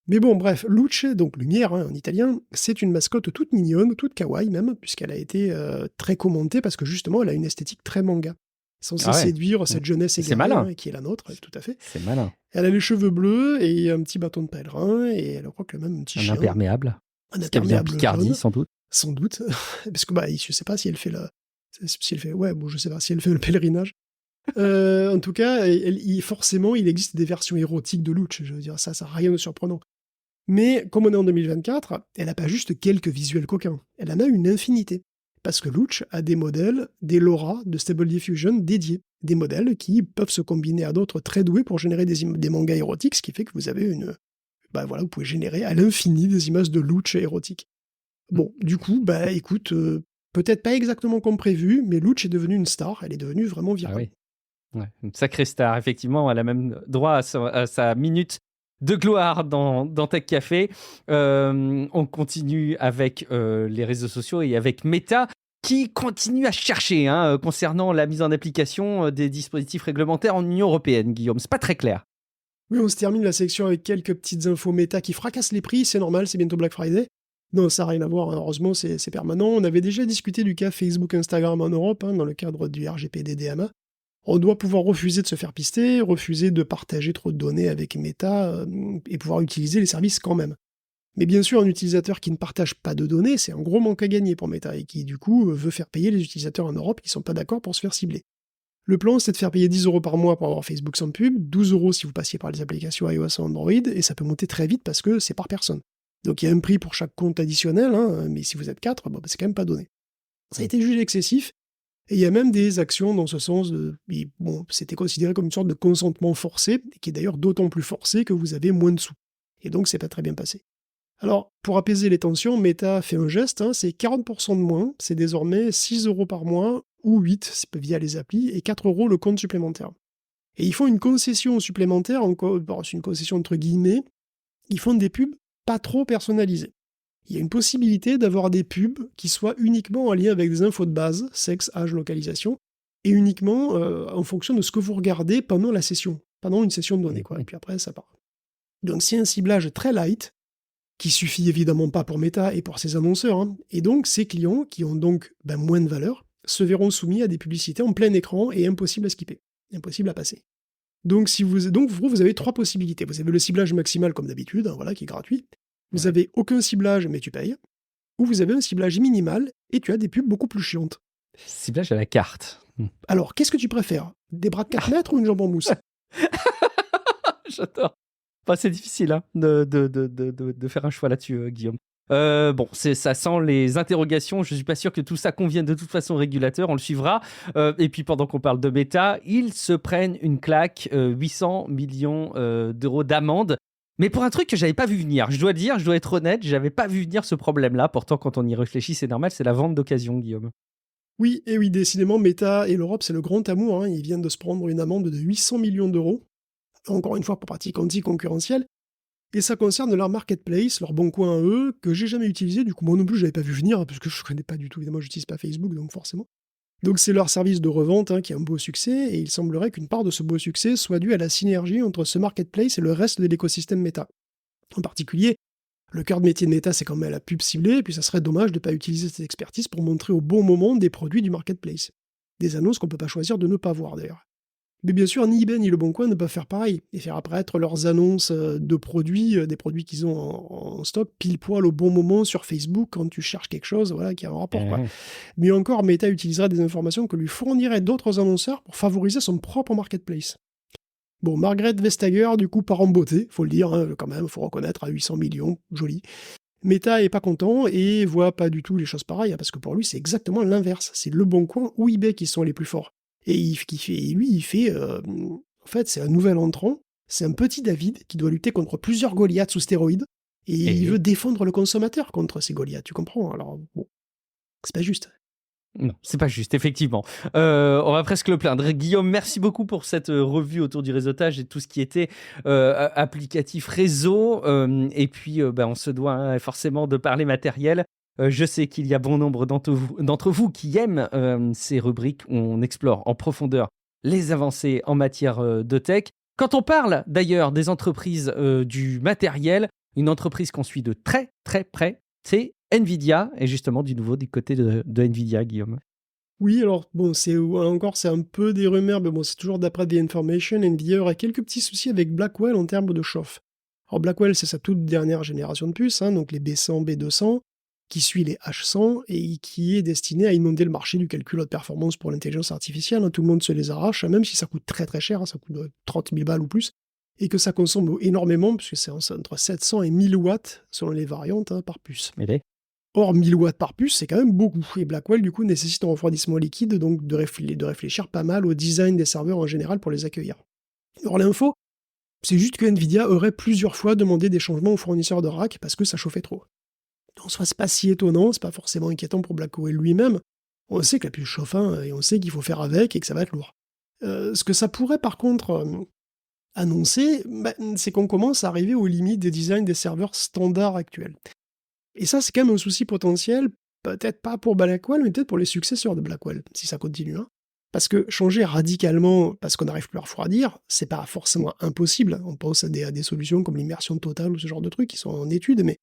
Mais bon, bref, Luce, donc lumière hein, en italien, c'est une mascotte toute mignonne, toute kawaii même, puisqu'elle a été très commentée parce que justement, elle a une esthétique très manga, censée ah ouais, séduire cette jeunesse c'est égarée malin. hein, qui est la nôtre, tout à fait. C'est malin. Elle a les cheveux bleus et un petit bâton de pèlerin et elle croit qu'elle a même un petit Un chien, imperméable. un Ce qui vient imperméable Picardie, jaune. sans doute. Sans doute, parce que bah, je sais pas si elle fait si elle fait, ouais, bon, je sais pas si elle fait le pèlerinage. En tout cas, forcément, il existe des versions érotiques de Luce. Je veux dire, ça n'a rien de surprenant. Mais comme on est en 2024, elle n'a pas juste quelques visuels coquins. Elle en a une infinité. Parce que Luce a des modèles, des LoRa de Stable Diffusion dédiés. Des modèles qui peuvent se combiner à d'autres très doués pour générer des mangas érotiques, ce qui fait que vous avez bah voilà, vous pouvez générer à l'infini des images de Luce érotiques. Bon, du coup, bah écoute, peut-être pas exactement comme prévu, mais Luce est devenue une star, elle est devenue vraiment Ah virale. oui. Ouais, une sacrée star, effectivement. Elle a même droit à sa minute de gloire dans Tech Café. On continue avec les réseaux sociaux et avec Meta, qui continue à chercher hein, concernant la mise en application des dispositifs réglementaires en Union européenne, Guillaume. C'est pas très clair. Oui, on se termine la section avec quelques petites infos méta qui fracassent les prix, c'est normal, c'est bientôt Black Friday. Non, ça n'a rien à voir, hein, heureusement, c'est permanent. On avait déjà discuté du cas Facebook-Instagram en Europe, hein, dans le cadre du RGPD DMA. On doit pouvoir refuser de se faire pister, refuser de partager trop de données avec Meta, et pouvoir utiliser les services quand même. Mais bien sûr, un utilisateur qui ne partage pas de données, c'est un gros manque à gagner pour Meta, et qui du coup veut faire payer les utilisateurs en Europe qui ne sont pas d'accord pour se faire cibler. Le plan, c'est de faire payer 10 € par mois pour avoir Facebook sans pub, 12 € si vous passiez par les applications iOS ou Android, et ça peut monter très vite parce que c'est par personne. Donc il y a un prix pour chaque compte additionnel, hein, mais si vous êtes 4, bon, bah, c'est quand même pas donné. Ça a été jugé excessif, et il y a même des actions dans ce sens, bon, c'était considéré comme une sorte de consentement forcé, qui est d'ailleurs d'autant plus forcé que vous avez moins de sous. Et donc c'est pas très bien passé. Alors, pour apaiser les tensions, Meta fait un geste, hein, c'est 40% de moins, c'est désormais 6 € par mois, ou 8 via les applis, et 4 € le compte supplémentaire. Et ils font une concession supplémentaire, c'est une concession entre guillemets, ils font des pubs pas trop personnalisées. Il y a une possibilité d'avoir des pubs qui soient uniquement en lien avec des infos de base, sexe, âge, localisation, et uniquement en fonction de ce que vous regardez pendant la session, pendant une session de données, quoi. Et puis après, ça part. Donc c'est un ciblage très light, qui suffit évidemment pas pour Meta et pour ses annonceurs, hein. Et donc ces clients, qui ont donc moins de valeur, se verront soumis à des publicités en plein écran et impossible à skipper, impossible à passer. Donc, vous avez 3 possibilités. Vous avez le ciblage maximal comme d'habitude, hein, voilà, qui est gratuit. Vous Ouais. avez aucun ciblage, mais tu payes. Ou vous avez un ciblage minimal et tu as des pubs beaucoup plus chiantes. Ciblage à la carte. Alors, qu'est-ce que tu préfères? Des bras de 4 mètres ou une jambe en mousse? J'adore. Enfin, c'est difficile hein, de faire un choix là-dessus, Guillaume. Bon, ça sent les interrogations. Je suis pas sûr que tout ça convienne de toute façon au régulateur. On le suivra. Et puis, pendant qu'on parle de Meta, ils se prennent une claque, 800 millions d'euros d'amende. Mais pour un truc que j'avais pas vu venir. Je dois dire, je dois être honnête, j'avais pas vu venir ce problème-là. Pourtant, quand on y réfléchit, c'est normal. C'est la vente d'occasion, Guillaume. Oui, et oui, décidément, Meta et l'Europe, c'est le grand amour, hein. Ils viennent de se prendre une amende de 800 millions d'euros. Encore une fois, pour pratique anti-concurrentielle. Et ça concerne leur marketplace, leur bon coin à eux, que j'ai jamais utilisé. Du coup, moi non plus, je l'avais pas vu venir, parce que je connais pas du tout. Évidemment, j'utilise pas Facebook, donc forcément. Donc c'est leur service de revente hein, qui a un beau succès, et il semblerait qu'une part de ce beau succès soit due à la synergie entre ce marketplace et le reste de l'écosystème Meta. En particulier, le cœur de métier de Meta, c'est quand même la pub ciblée, et puis ça serait dommage de ne pas utiliser cette expertise pour montrer au bon moment des produits du marketplace. Des annonces qu'on ne peut pas choisir de ne pas voir d'ailleurs. Mais bien sûr, ni eBay ni Le Bon Coin ne peuvent faire pareil et faire apparaître leurs annonces de produits, des produits qu'ils ont en stock, pile poil au bon moment sur Facebook quand tu cherches quelque chose voilà, qui a un rapport. Quoi. Mais encore, Meta utilisera des informations que lui fourniraient d'autres annonceurs pour favoriser son propre marketplace. Bon, Margaret Vestager, du coup, part en beauté, faut le dire, quand même, faut reconnaître, à 800 millions, joli. Meta est pas content et voit pas du tout les choses pareilles, parce que pour lui, c'est exactement l'inverse. C'est Le Bon Coin ou eBay qui sont les plus forts. Et il fait, en fait, c'est un nouvel entrant, c'est un petit David qui doit lutter contre plusieurs Goliaths sous stéroïdes, et il veut défendre le consommateur contre ces Goliaths, tu comprends? Alors, bon, c'est pas juste. Non, c'est pas juste, effectivement. On va presque le plaindre. Guillaume, merci beaucoup pour cette revue autour du réseautage et tout ce qui était applicatif réseau. Et puis, on se doit forcément de parler matériel. Je sais qu'il y a bon nombre d'entre vous qui aiment ces rubriques où on explore en profondeur les avancées en matière de tech. Quand on parle d'ailleurs des entreprises du matériel, une entreprise qu'on suit de très très près, c'est Nvidia, et justement du nouveau du côté de Nvidia, Guillaume. Oui, alors bon, c'est un peu des rumeurs, mais bon, c'est toujours d'après The Information. Nvidia aurait quelques petits soucis avec Blackwell en termes de chauffe. Alors Blackwell, c'est sa toute dernière génération de puces, donc les B100, B200, qui suit les H100 et qui est destiné à inonder le marché du calcul haute performance pour l'intelligence artificielle. Tout le monde se les arrache, même si ça coûte très très cher, ça coûte 30 000 balles ou plus, et que ça consomme énormément, puisque c'est entre 700 et 1000 watts selon les variantes par puce. Or, 1000 watts par puce, c'est quand même beaucoup. Et Blackwell, du coup, nécessite un refroidissement liquide, donc de réfléchir pas mal au design des serveurs en général pour les accueillir. Alors, l'info, c'est juste que Nvidia aurait plusieurs fois demandé des changements aux fournisseurs de rack parce que ça chauffait trop. Donc, soit c'est pas si étonnant, c'est pas forcément inquiétant pour Blackwell lui-même. On sait que la puce chauffe, et on sait qu'il faut faire avec et que ça va être lourd. Ce que ça pourrait, par contre, annoncer, c'est qu'on commence à arriver aux limites des designs des serveurs standards actuels. Et ça, c'est quand même un souci potentiel, peut-être pas pour Blackwell, mais peut-être pour les successeurs de Blackwell, si ça continue. Parce que changer radicalement, parce qu'on n'arrive plus à refroidir, c'est pas forcément impossible. On pense à des solutions comme l'immersion totale ou ce genre de trucs qui sont en étude, mais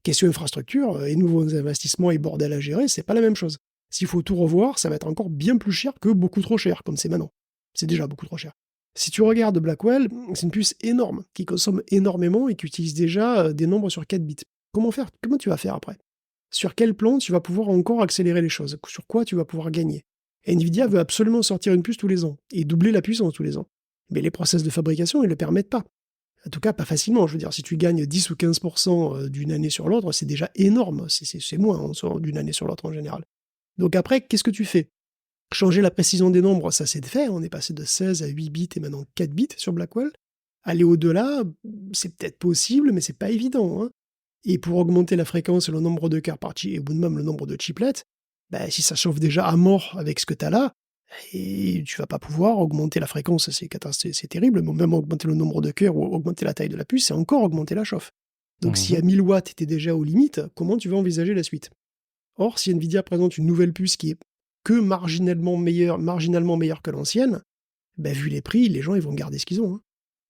question infrastructure et nouveaux investissements et bordel à gérer, c'est pas la même chose. S'il faut tout revoir, ça va être encore bien plus cher que beaucoup trop cher, comme c'est maintenant. C'est déjà beaucoup trop cher. Si tu regardes Blackwell, c'est une puce énorme, qui consomme énormément et qui utilise déjà des nombres sur 4 bits. Comment tu vas faire après? Sur quel plan tu vas pouvoir encore accélérer les choses? Sur quoi tu vas pouvoir gagner? Nvidia veut absolument sortir une puce tous les ans et doubler la puissance tous les ans. Mais les process de fabrication, ils ne le permettent pas. En tout cas, pas facilement. Je veux dire, si tu gagnes 10 ou 15% d'une année sur l'autre, c'est déjà énorme. C'est moins d'une année sur l'autre en général. Donc après, qu'est-ce que tu fais? Changer la précision des nombres, ça c'est fait. On est passé de 16 à 8 bits et maintenant 4 bits sur Blackwell. Aller au-delà, c'est peut-être possible, mais c'est pas évident. Et pour augmenter la fréquence et le nombre de cœurs par chip, ou même le nombre de chiplets, si ça chauffe déjà à mort avec ce que tu as là, et tu vas pas pouvoir augmenter la fréquence, c'est terrible, mais même augmenter le nombre de cœurs ou augmenter la taille de la puce, c'est encore augmenter la chauffe. Donc si à 1000 watts, tu es déjà aux limites, comment tu vas envisager la suite? Or, si Nvidia présente une nouvelle puce qui est que marginalement meilleure que l'ancienne, vu les prix, les gens ils vont garder ce qu'ils ont.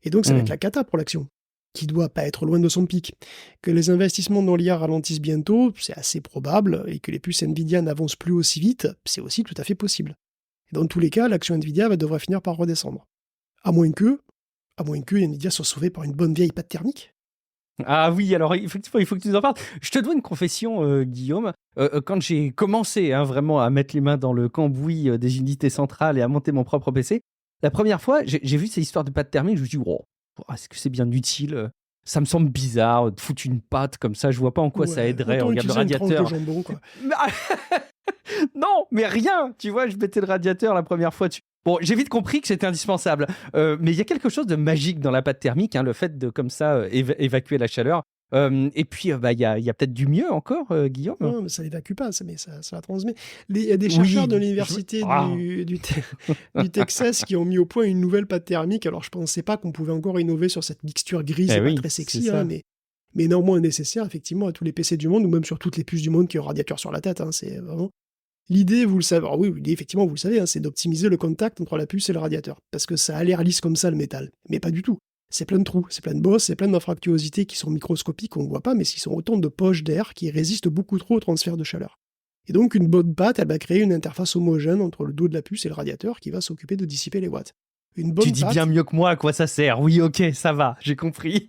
Et donc ça va être la cata pour l'action, qui doit pas être loin de son pic. Que les investissements dans l'IA ralentissent bientôt, c'est assez probable, et que les puces Nvidia n'avancent plus aussi vite, c'est aussi tout à fait possible. Et dans tous les cas, l'action Nvidia devrait finir par redescendre. À moins que Nvidia soit sauvée par une bonne vieille pâte thermique. Ah oui, alors effectivement, il faut que tu nous en parles. Je te dois une confession, Guillaume. Quand j'ai commencé vraiment à mettre les mains dans le cambouis des unités centrales et à monter mon propre PC, la première fois, j'ai vu ces histoires de pâte thermique, je me suis dit, est-ce que c'est bien utile? Ça me semble bizarre de foutre une pâte comme ça, je vois pas en quoi ça aiderait. Regarde le radiateur. Jambon, quoi. Non, mais rien, tu vois, je mettais le radiateur la première fois dessus. Bon, j'ai vite compris que c'était indispensable, mais il y a quelque chose de magique dans la pâte thermique, le fait de comme ça évacuer la chaleur. Et puis, il y a peut-être du mieux encore, Guillaume. Non, mais ça l'évacue pas, ça la transmet. Il y a des chercheurs de l'université du Texas qui ont mis au point une nouvelle pâte thermique. Alors, je pensais pas qu'on pouvait encore innover sur cette mixture grise, pas très sexy, mais néanmoins nécessaire, effectivement, à tous les PC du monde, ou même sur toutes les puces du monde qui ont un radiateur sur la tête. C'est vraiment... L'idée, vous le savez, alors oui, effectivement, vous le savez, c'est d'optimiser le contact entre la puce et le radiateur. Parce que ça a l'air lisse comme ça, le métal. Mais pas du tout. C'est plein de trous, c'est plein de bosses, c'est plein d'infractuosités qui sont microscopiques, qu'on ne voit pas, mais qui sont autant de poches d'air qui résistent beaucoup trop au transfert de chaleur. Et donc, une bonne pâte, elle va créer une interface homogène entre le dos de la puce et le radiateur qui va s'occuper de dissiper les watts. Une bonne Tu dis pâte... bien mieux que moi à quoi ça sert. Oui, ok, ça va, j'ai compris.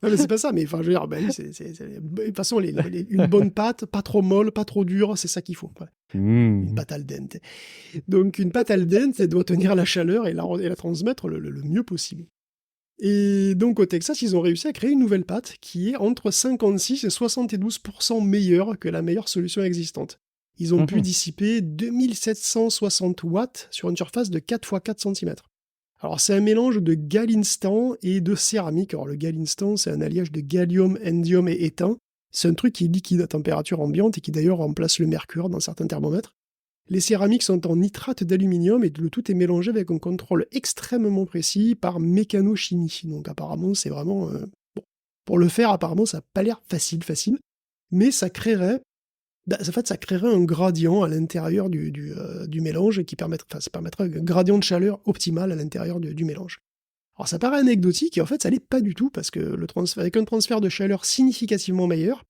Non, mais c'est pas ça, mais enfin, je veux dire, ben, de toute façon, une bonne pâte, pas trop molle, pas trop dure, c'est ça qu'il faut. Quoi. Une pâte al dente. Donc, une pâte al dente, elle doit tenir la chaleur et la transmettre le mieux possible. Et donc, au Texas, ils ont réussi à créer une nouvelle pâte qui est entre 56 et 72% meilleure que la meilleure solution existante. Ils ont pu dissiper 2760 watts sur une surface de 4 x 4 cm. Alors, c'est un mélange de galinstan et de céramique. Alors, le galinstan, c'est un alliage de gallium, indium et étain. C'est un truc qui est liquide à température ambiante et qui d'ailleurs remplace le mercure dans certains thermomètres. Les céramiques sont en nitrate d'aluminium et le tout est mélangé avec un contrôle extrêmement précis par mécanochimie. Donc, apparemment, c'est vraiment... bon. Pour le faire, apparemment, ça n'a pas l'air facile, mais ça créerait... En fait, ça créerait un gradient à l'intérieur du mélange qui ça permettrait un gradient de chaleur optimal à l'intérieur du mélange. Alors ça paraît anecdotique et en fait ça l'est pas du tout parce que avec un transfert de chaleur significativement meilleur,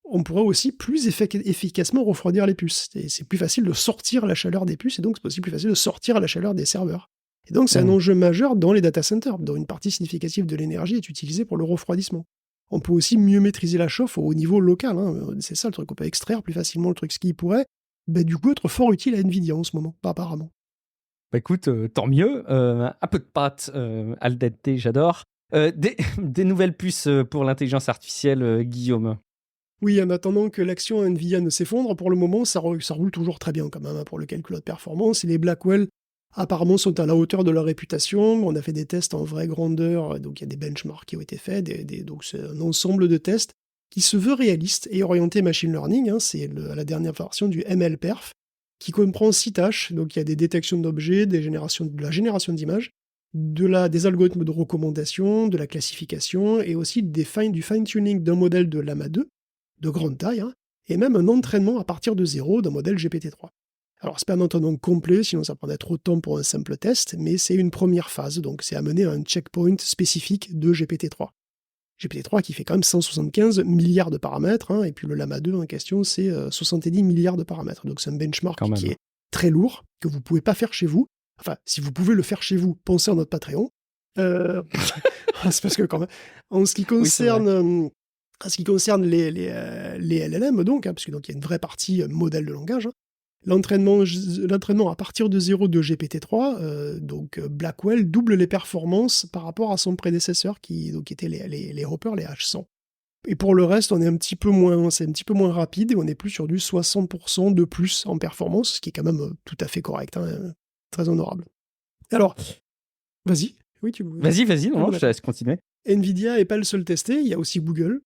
on pourrait aussi plus efficacement refroidir les puces. C'est plus facile de sortir la chaleur des puces et donc c'est aussi plus facile de sortir la chaleur des serveurs. Et donc c'est un enjeu majeur dans les data centers, dont une partie significative de l'énergie est utilisée pour le refroidissement. On peut aussi mieux maîtriser la chauffe au niveau local. Hein. C'est ça le truc, on peut extraire plus facilement le truc, ce qui pourrait du coup être fort utile à Nvidia en ce moment, pas apparemment. Bah écoute, tant mieux. Un peu de pâte al dente, j'adore. Des nouvelles puces pour l'intelligence artificielle, Guillaume. Oui, en attendant que l'action Nvidia ne s'effondre, pour le moment, ça roule toujours très bien quand même hein, pour le calcul de performance. Et les Blackwell, apparemment, sont à la hauteur de leur réputation. On a fait des tests en vraie grandeur, donc il y a des benchmarks qui ont été faits, donc c'est un ensemble de tests qui se veut réaliste et orienté machine learning. Hein, c'est la dernière version du MLPerf, qui comprend 6 tâches. Donc il y a des détections d'objets, de la génération d'images, des algorithmes de recommandation, de la classification, et aussi du fine-tuning d'un modèle de Llama 2, de grande taille, hein, et même un entraînement à partir de zéro d'un modèle GPT-3. Alors, c'est pas un entraînement complet, sinon ça prendrait trop de temps pour un simple test, mais c'est une première phase, donc c'est amener à un checkpoint spécifique de GPT-3. GPT-3 qui fait quand même 175 milliards de paramètres, hein, et puis le Llama 2 en question, c'est 70 milliards de paramètres. Donc c'est un benchmark qui est très lourd, que vous ne pouvez pas faire chez vous. Enfin, si vous pouvez le faire chez vous, pensez à notre Patreon. C'est parce que quand même, en ce qui concerne les LLM, donc, hein, parce que donc il y a une vraie partie modèle de langage, hein, l'entraînement à partir de 0 de GPT-3, donc Blackwell double les performances par rapport à son prédécesseur qui était les Hopper, les H100. Et pour le reste, c'est un petit peu moins rapide et on est plus sur du 60% de plus en performance, ce qui est quand même tout à fait correct, hein, très honorable. Alors, vas-y. Oui, Vas-y, non, je te laisse continuer. Nvidia n'est pas le seul testé, il y a aussi Google,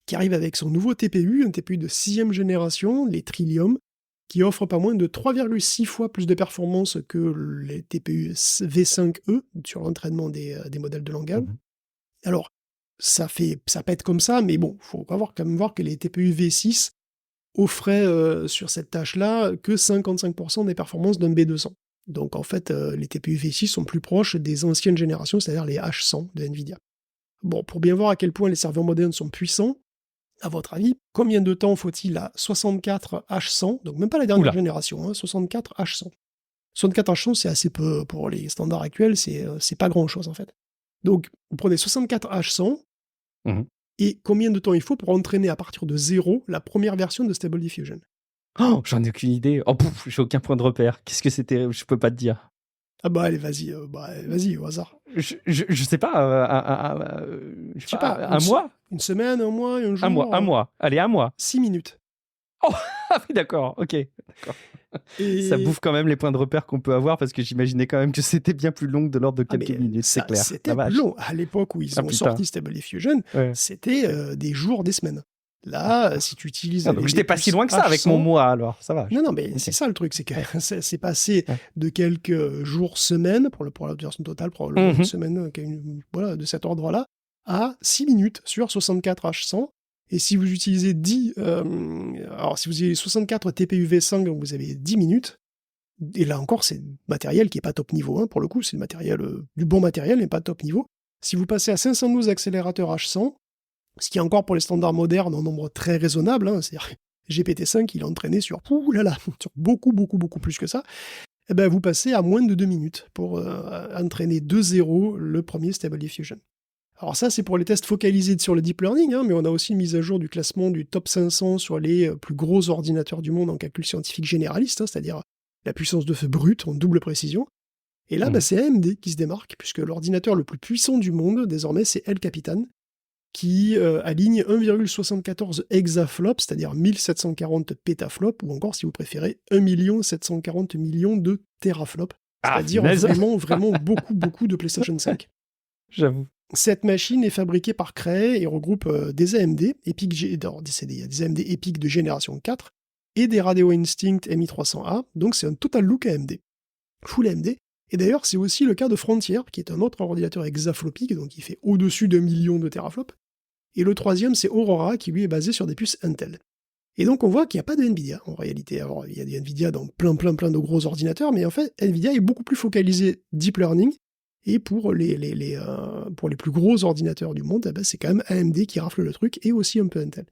qui arrive avec son nouveau TPU, un TPU de 6e génération, les Trillium, qui offre pas moins de 3,6 fois plus de performance que les TPU V5e sur l'entraînement des modèles de langage. Alors, ça pète comme ça, mais bon, il faut quand même voir que les TPU V6 offraient sur cette tâche-là que 55% des performances d'un B200. Donc en fait, les TPU V6 sont plus proches des anciennes générations, c'est-à-dire les H100 de Nvidia. Bon, pour bien voir à quel point les serveurs modernes sont puissants, à votre avis, combien de temps faut-il à 64 H100, donc même pas la dernière génération, hein, 64 H100. 64 H100, c'est assez peu pour les standards actuels, c'est pas grand-chose en fait. Donc, vous prenez 64 H100, et combien de temps il faut pour entraîner à partir de 0 la première version de Stable Diffusion? Oh, j'en ai aucune idée. Oh, j'ai aucun point de repère. Qu'est-ce que c'était? Je peux pas te dire. Ah bah allez, vas-y, au hasard. Je sais pas, je sais pas, un mois? Une semaine, un mois, un jour? Un mois. Allez, un mois. 6 minutes. Oh, oui, d'accord, ok. D'accord. Et... Ça bouffe quand même les points de repère qu'on peut avoir parce que j'imaginais quand même que c'était bien plus long de l'ordre de quelques minutes, c'est clair. C'était plus long. À l'époque où ils ont sorti Stable Diffusion, c'était des jours, des semaines. Là, si tu utilises... donc j'étais pas si loin que ça avec mon mois, alors ça va. Non, mais c'est ça le truc, c'est que c'est passé de quelques jours, semaines, pour la version totale, probablement une semaine de cet ordre-là, à 6 minutes sur 64 H100. Et si vous utilisez alors si vous avez 64 TPU V5, donc vous avez 10 minutes, et là encore, c'est matériel qui n'est pas top niveau, hein, pour le coup, c'est du bon matériel, mais pas top niveau. Si vous passez à 512 accélérateurs H100, ce qui est encore pour les standards modernes en nombre très raisonnable, hein, c'est-à-dire GPT-5, il est entraîné sur, sur beaucoup, beaucoup, beaucoup plus que ça. Eh ben, vous passez à moins de 2 minutes pour entraîner de zéro le premier Stable Diffusion. Alors ça, c'est pour les tests focalisés sur le deep learning, mais on a aussi une mise à jour du classement du top 500 sur les plus gros ordinateurs du monde en calcul scientifique généraliste, c'est-à-dire la puissance de feu brute en double précision. Et là, c'est AMD qui se démarque, puisque l'ordinateur le plus puissant du monde, désormais, c'est El Capitan, qui aligne 1,74 hexaflops, c'est-à-dire 1740 pétaflops, ou encore, si vous préférez, 1 740 millions de teraflops, c'est-à-dire vraiment, vraiment beaucoup, beaucoup de PlayStation 5. J'avoue. Cette machine est fabriquée par Cray et regroupe des AMD, des AMD EPIC de génération 4, et des Radeon Instinct MI300A, donc c'est un total look AMD. Full AMD. Et d'ailleurs, c'est aussi le cas de Frontier, qui est un autre ordinateur hexaflopique, donc il fait au-dessus de 1 million de teraflops. Et le troisième, c'est Aurora, qui lui est basé sur des puces Intel. Et donc on voit qu'il n'y a pas de Nvidia, en réalité. Alors il y a des Nvidia dans plein de gros ordinateurs, mais en fait, Nvidia est beaucoup plus focalisé deep learning, et pour les plus gros ordinateurs du monde, c'est quand même AMD qui rafle le truc, et aussi un peu Intel.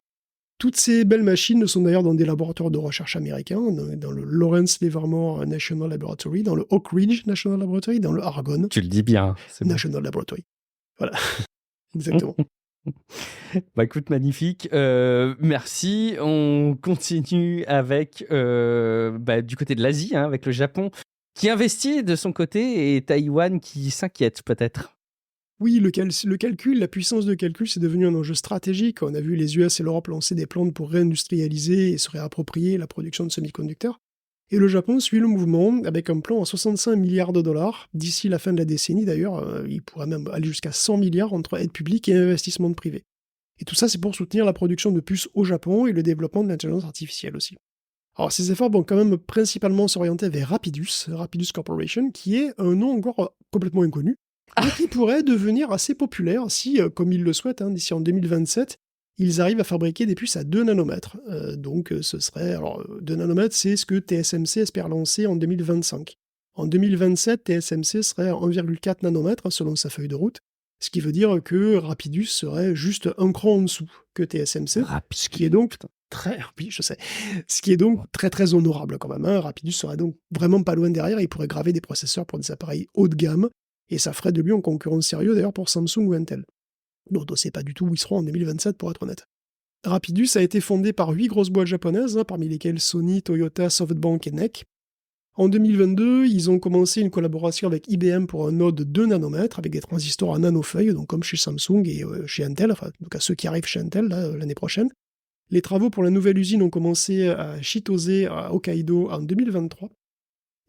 Toutes ces belles machines sont d'ailleurs dans des laboratoires de recherche américains, dans le Lawrence Livermore National Laboratory, dans le Oak Ridge National Laboratory, dans le Argonne. Tu le dis bien. National Laboratory. Voilà. Exactement. Bah écoute, magnifique. Merci. On continue avec du côté de l'Asie, avec le Japon, qui investit de son côté, et Taïwan qui s'inquiète peut-être. Oui, le calcul, la puissance de calcul, c'est devenu un enjeu stratégique. On a vu les US et l'Europe lancer des plans pour réindustrialiser et se réapproprier la production de semi-conducteurs. Et le Japon suit le mouvement avec un plan à 65 milliards de dollars. D'ici la fin de la décennie, d'ailleurs, il pourrait même aller jusqu'à 100 milliards entre aide publique et investissement privé. Et tout ça, c'est pour soutenir la production de puces au Japon et le développement de l'intelligence artificielle aussi. Alors, ces efforts vont quand même principalement s'orienter vers Rapidus Corporation, qui est un nom encore complètement inconnu, mais qui pourrait devenir assez populaire si, comme ils le souhaitent, d'ici en 2027, ils arrivent à fabriquer des puces à 2 nanomètres. Donc ce serait... Alors 2 nanomètres, c'est ce que TSMC espère lancer en 2025. En 2027, TSMC serait à 1,4 nanomètres selon sa feuille de route, ce qui veut dire que Rapidus serait juste un cran en dessous que TSMC, ce qui est donc très... Oui, je sais. Ce qui est donc très très honorable quand même. Rapidus serait donc vraiment pas loin derrière, et il pourrait graver des processeurs pour des appareils haut de gamme, et ça ferait de lui un concurrent sérieux d'ailleurs pour Samsung ou Intel. Donc on ne sait pas du tout où ils seront en 2027 pour être honnête. Rapidus a été fondé par 8 grosses boîtes japonaises, parmi lesquelles Sony, Toyota, SoftBank et NEC. En 2022, ils ont commencé une collaboration avec IBM pour un node 2 nanomètres avec des transistors à nanofeuilles, donc comme chez Samsung et chez Intel, enfin en tout cas ceux qui arrivent chez Intel l'année prochaine. Les travaux pour la nouvelle usine ont commencé à Chitose, à Hokkaido, en 2023.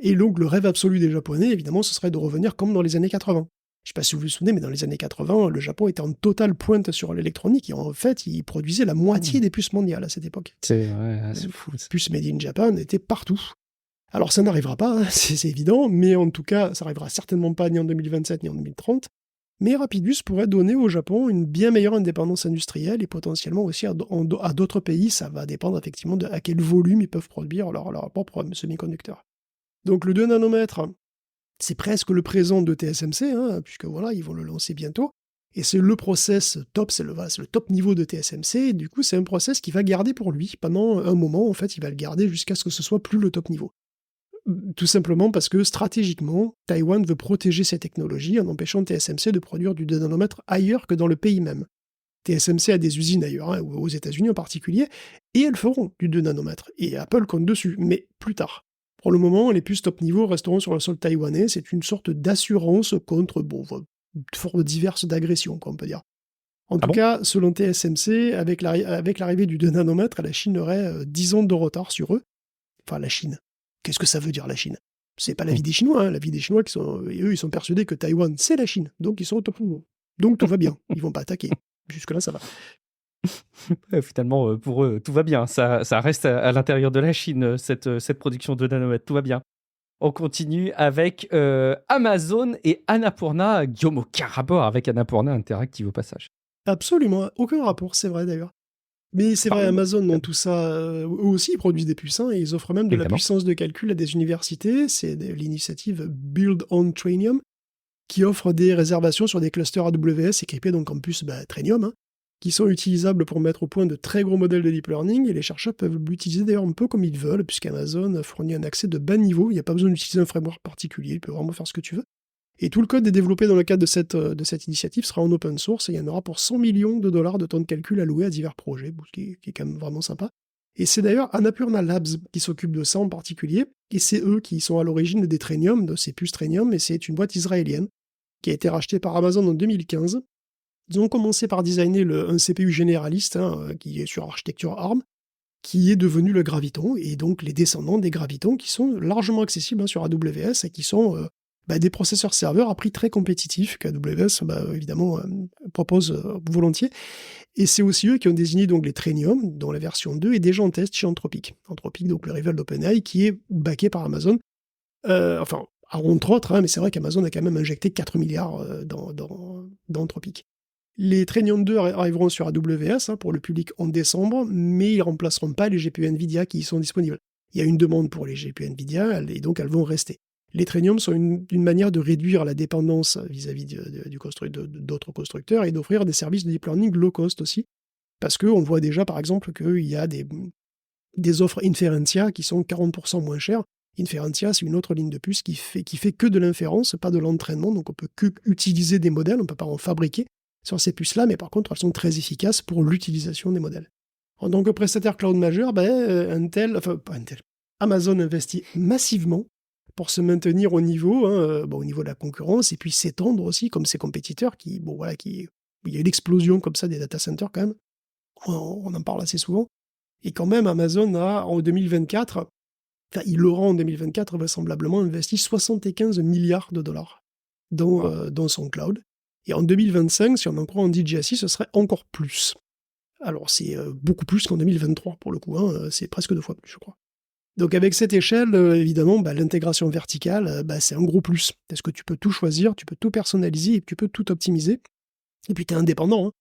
Et donc le rêve absolu des Japonais, évidemment, ce serait de revenir comme dans les années 80. Je ne sais pas si vous vous souvenez, mais dans les années 80, le Japon était en totale pointe sur l'électronique, et en fait, il produisait la moitié des puces mondiales à cette époque. C'est fou. Les puces made in Japan étaient partout. Alors ça n'arrivera pas, c'est évident, mais en tout cas, ça n'arrivera certainement pas ni en 2027 ni en 2030. Mais Rapidus pourrait donner au Japon une bien meilleure indépendance industrielle, et potentiellement aussi à d'autres pays. Ça va dépendre effectivement de à quel volume ils peuvent produire leur propre semi-conducteurs. Donc le 2 nanomètres, c'est presque le présent de TSMC, puisque voilà, ils vont le lancer bientôt. Et c'est le process top, c'est le top niveau de TSMC. Et du coup, c'est un process qui va garder pour lui pendant un moment. En fait, il va le garder jusqu'à ce que ce soit plus le top niveau. Tout simplement parce que stratégiquement, Taïwan veut protéger ses technologies en empêchant TSMC de produire du 2 nanomètres ailleurs que dans le pays même. TSMC a des usines ailleurs, aux États-Unis en particulier, et elles feront du 2 nanomètres. Et Apple compte dessus, mais plus tard. Pour le moment, les puces top niveau resteront sur le sol taïwanais. C'est une sorte d'assurance contre formes diverses d'agressions, on peut dire. En tout cas, selon TSMC, avec l'arrivée du 2 nanomètres, la Chine aurait 10 ans de retard sur eux. Enfin, la Chine. Qu'est-ce que ça veut dire, la Chine ? C'est pas l'avis des Chinois. L'avis des Chinois, ils sont persuadés que Taïwan, c'est la Chine. Donc, ils sont au top niveau. Donc, tout va bien. Ils vont pas attaquer. Jusque-là, ça va. Finalement, pour eux, tout va bien. Ça reste à l'intérieur de la Chine, cette production de nanomètres. Tout va bien. On continue avec Amazon et Annapurna. Guillaume, aucun rapport avec Annapurna Interactive au passage. Absolument, aucun rapport, c'est vrai d'ailleurs. Mais c'est vrai, Amazon, dans tout ça, eux aussi, ils produisent des puces, et ils offrent même de la puissance de calcul à des universités. C'est l'initiative Build on Trainium, qui offre des réservations sur des clusters AWS équipés donc en puces Trainium, qui sont utilisables pour mettre au point de très gros modèles de deep learning, et les chercheurs peuvent l'utiliser d'ailleurs un peu comme ils veulent, puisqu'Amazon fournit un accès de bas niveau, il n'y a pas besoin d'utiliser un framework particulier, tu peux vraiment faire ce que tu veux. Et tout le code est développé dans le cadre de cette initiative sera en open source, et il y en aura pour 100 millions de dollars de temps de calcul alloués à divers projets, ce qui est quand même vraiment sympa. Et c'est d'ailleurs Annapurna Labs qui s'occupe de ça en particulier, et c'est eux qui sont à l'origine des Trainium, de ces puces Trainium, et c'est une boîte israélienne qui a été rachetée par Amazon en 2015. Ils ont commencé par designer un CPU généraliste, qui est sur architecture ARM, qui est devenu le Graviton, et donc les descendants des Gravitons qui sont largement accessibles sur AWS et qui sont des processeurs serveurs à prix très compétitifs qu'AWS évidemment propose volontiers. Et c'est aussi eux qui ont désigné donc les Trainium, dont la version 2 est déjà en test chez Anthropic. Anthropic, donc le rival d'OpenAI, qui est backé par Amazon. Entre autres, mais c'est vrai qu'Amazon a quand même injecté 4 milliards dans Anthropic. Les Trainium 2 arriveront sur AWS pour le public en décembre, mais ils ne remplaceront pas les GPU NVIDIA qui y sont disponibles. Il y a une demande pour les GPU NVIDIA, et donc elles vont rester. Les Trainium sont une manière de réduire la dépendance vis-à-vis d'autres constructeurs et d'offrir des services de deep learning low cost aussi, parce qu'on voit déjà par exemple qu'il y a des offres Inferentia qui sont 40% moins chères. Inferentia, c'est une autre ligne de puce qui fait que de l'inférence, pas de l'entraînement, donc on peut que utiliser des modèles, on ne peut pas en fabriquer sur ces puces-là, mais par contre elles sont très efficaces pour l'utilisation des modèles. En tant que prestataire cloud majeur, Amazon investit massivement pour se maintenir au niveau de la concurrence, et puis s'étendre aussi, comme ses compétiteurs, il y a une explosion comme ça des data centers quand même, on en parle assez souvent, et quand même Amazon a en 2024, il aura en 2024 vraisemblablement investi 75 milliards de dollars dans son cloud, et en 2025, si on en croit en DJSI, ce serait encore plus. Alors c'est beaucoup plus qu'en 2023 pour le coup, c'est presque 2 fois plus je crois. Donc avec cette échelle, évidemment, l'intégration verticale, c'est un gros plus. Parce que tu peux tout choisir, tu peux tout personnaliser, et tu peux tout optimiser. Et puis tu es indépendant.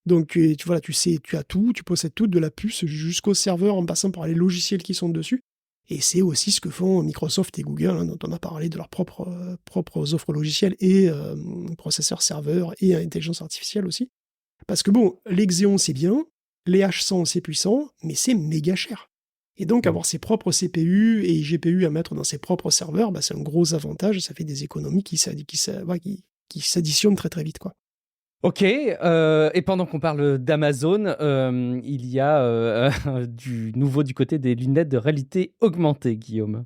Donc tu sais, tu as tout, tu possèdes tout, de la puce jusqu'au serveur en passant par les logiciels qui sont dessus. Et c'est aussi ce que font Microsoft et Google, dont on a parlé de leurs propres offres logicielles et processeurs serveurs et intelligence artificielle aussi. Parce que les Xeon c'est bien, les H100 c'est puissant, mais c'est méga cher. Et donc avoir ses propres CPU et GPU à mettre dans ses propres serveurs, c'est un gros avantage, ça fait des économies qui s'additionnent très très vite, quoi. Ok, et pendant qu'on parle d'Amazon, il y a du nouveau du côté des lunettes de réalité augmentée, Guillaume.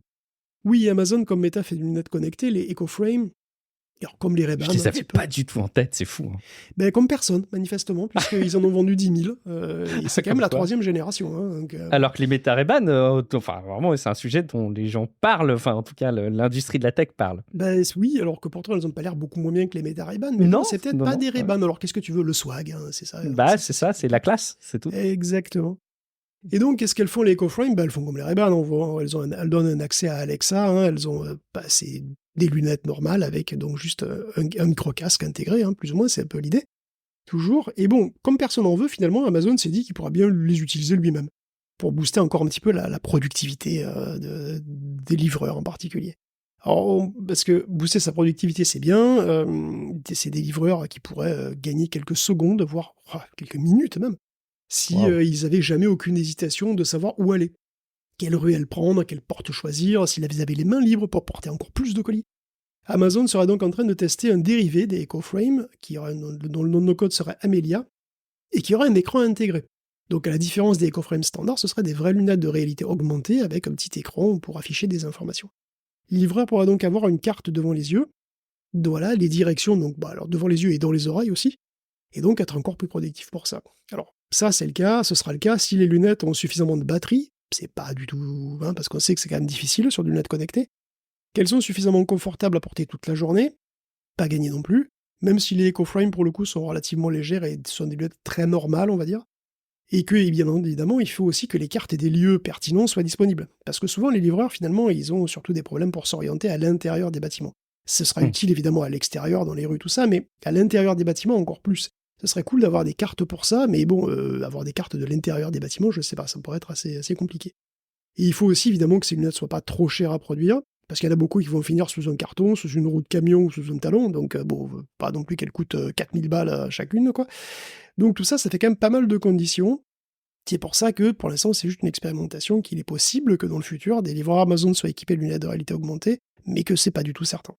Oui, Amazon comme Meta fait des lunettes connectées, les EcoFrame, alors comme les Ray-Ban. Je les avais pas du tout en tête, c'est fou. Comme personne, manifestement, puisqu'ils en ont vendu 10 000. Et c'est quand même la 3e génération. Alors que les Meta Ray-Ban, vraiment, c'est un sujet dont les gens parlent, en tout cas, l'industrie de la tech parle. Oui, alors que pourtant, elles n'ont pas l'air beaucoup moins bien que les Meta Ray-Ban. Mais non, c'est peut-être pas des Ray-Ban. Ouais. Alors qu'est-ce que tu veux? Le swag, c'est ça. C'est ça, c'est la classe, c'est tout. Exactement. Et donc, qu'est-ce qu'elles font les EcoFrame? Elles font comme les Ray-Ban, elles donnent un accès à Alexa, elles ont c'est des lunettes normales avec donc juste un micro-casque intégré, plus ou moins, c'est un peu l'idée, toujours. Et comme personne n'en veut, finalement, Amazon s'est dit qu'il pourra bien les utiliser lui-même, pour booster encore un petit peu la productivité des livreurs en particulier. Alors, parce que booster sa productivité, c'est bien, c'est des livreurs qui pourraient gagner quelques secondes, voire quelques minutes même, si ils avaient jamais aucune hésitation de savoir où aller. Quelle ruelle prendre, quelle porte choisir, s'ils avaient les mains libres pour porter encore plus de colis. Amazon serait donc en train de tester un dérivé des EcoFrame, dont le nom de nos codes serait Amelia, et qui aurait un écran intégré. Donc à la différence des EcoFrame standards, ce seraient des vraies lunettes de réalité augmentée avec un petit écran pour afficher des informations. Le livreur pourra donc avoir une carte devant les yeux, voilà, les directions donc alors devant les yeux et dans les oreilles aussi, et donc être encore plus productif pour ça. Alors ça ce sera le cas si les lunettes ont suffisamment de batterie, c'est pas du tout, parce qu'on sait que c'est quand même difficile sur des lunettes connectées, qu'elles sont suffisamment confortables à porter toute la journée, pas gagné non plus, même si les EcoFrame pour le coup sont relativement légères et sont des lunettes très normales on va dire, et que bien évidemment il faut aussi que les cartes et des lieux pertinents soient disponibles, parce que souvent les livreurs finalement ils ont surtout des problèmes pour s'orienter à l'intérieur des bâtiments. Ce sera utile évidemment à l'extérieur, dans les rues, tout ça, mais à l'intérieur des bâtiments encore plus. Ce serait cool d'avoir des cartes pour ça, mais avoir des cartes de l'intérieur des bâtiments, je sais pas, ça pourrait être assez compliqué. Et il faut aussi évidemment que ces lunettes soient pas trop chères à produire, parce qu'il y en a beaucoup qui vont finir sous un carton, sous une roue de camion ou sous un talon, donc pas non plus qu'elles coûtent 4000 balles chacune, quoi. Donc tout ça, ça fait quand même pas mal de conditions. C'est pour ça que, pour l'instant, c'est juste une expérimentation, qu'il est possible que dans le futur, des livreurs Amazon soient équipés de lunettes de réalité augmentée, mais que c'est pas du tout certain.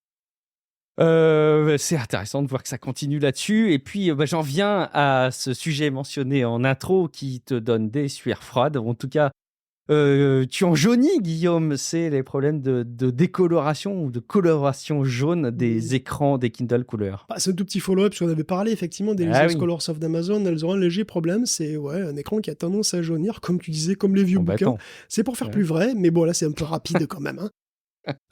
C'est intéressant de voir que ça continue là-dessus. Et puis, j'en viens à ce sujet mentionné en intro qui te donne des sueurs froides. En tout cas, tu en jaunis, Guillaume. C'est les problèmes de décoloration ou de coloration jaune des écrans des Kindle couleur. C'est un tout petit follow-up, parce qu'on avait parlé effectivement des licences Colorsoft d'Amazon. Elles ont un léger problème, c'est un écran qui a tendance à jaunir, comme tu disais, comme les vieux bouquins. C'est pour faire plus vrai, mais bon, là, c'est un peu rapide quand même.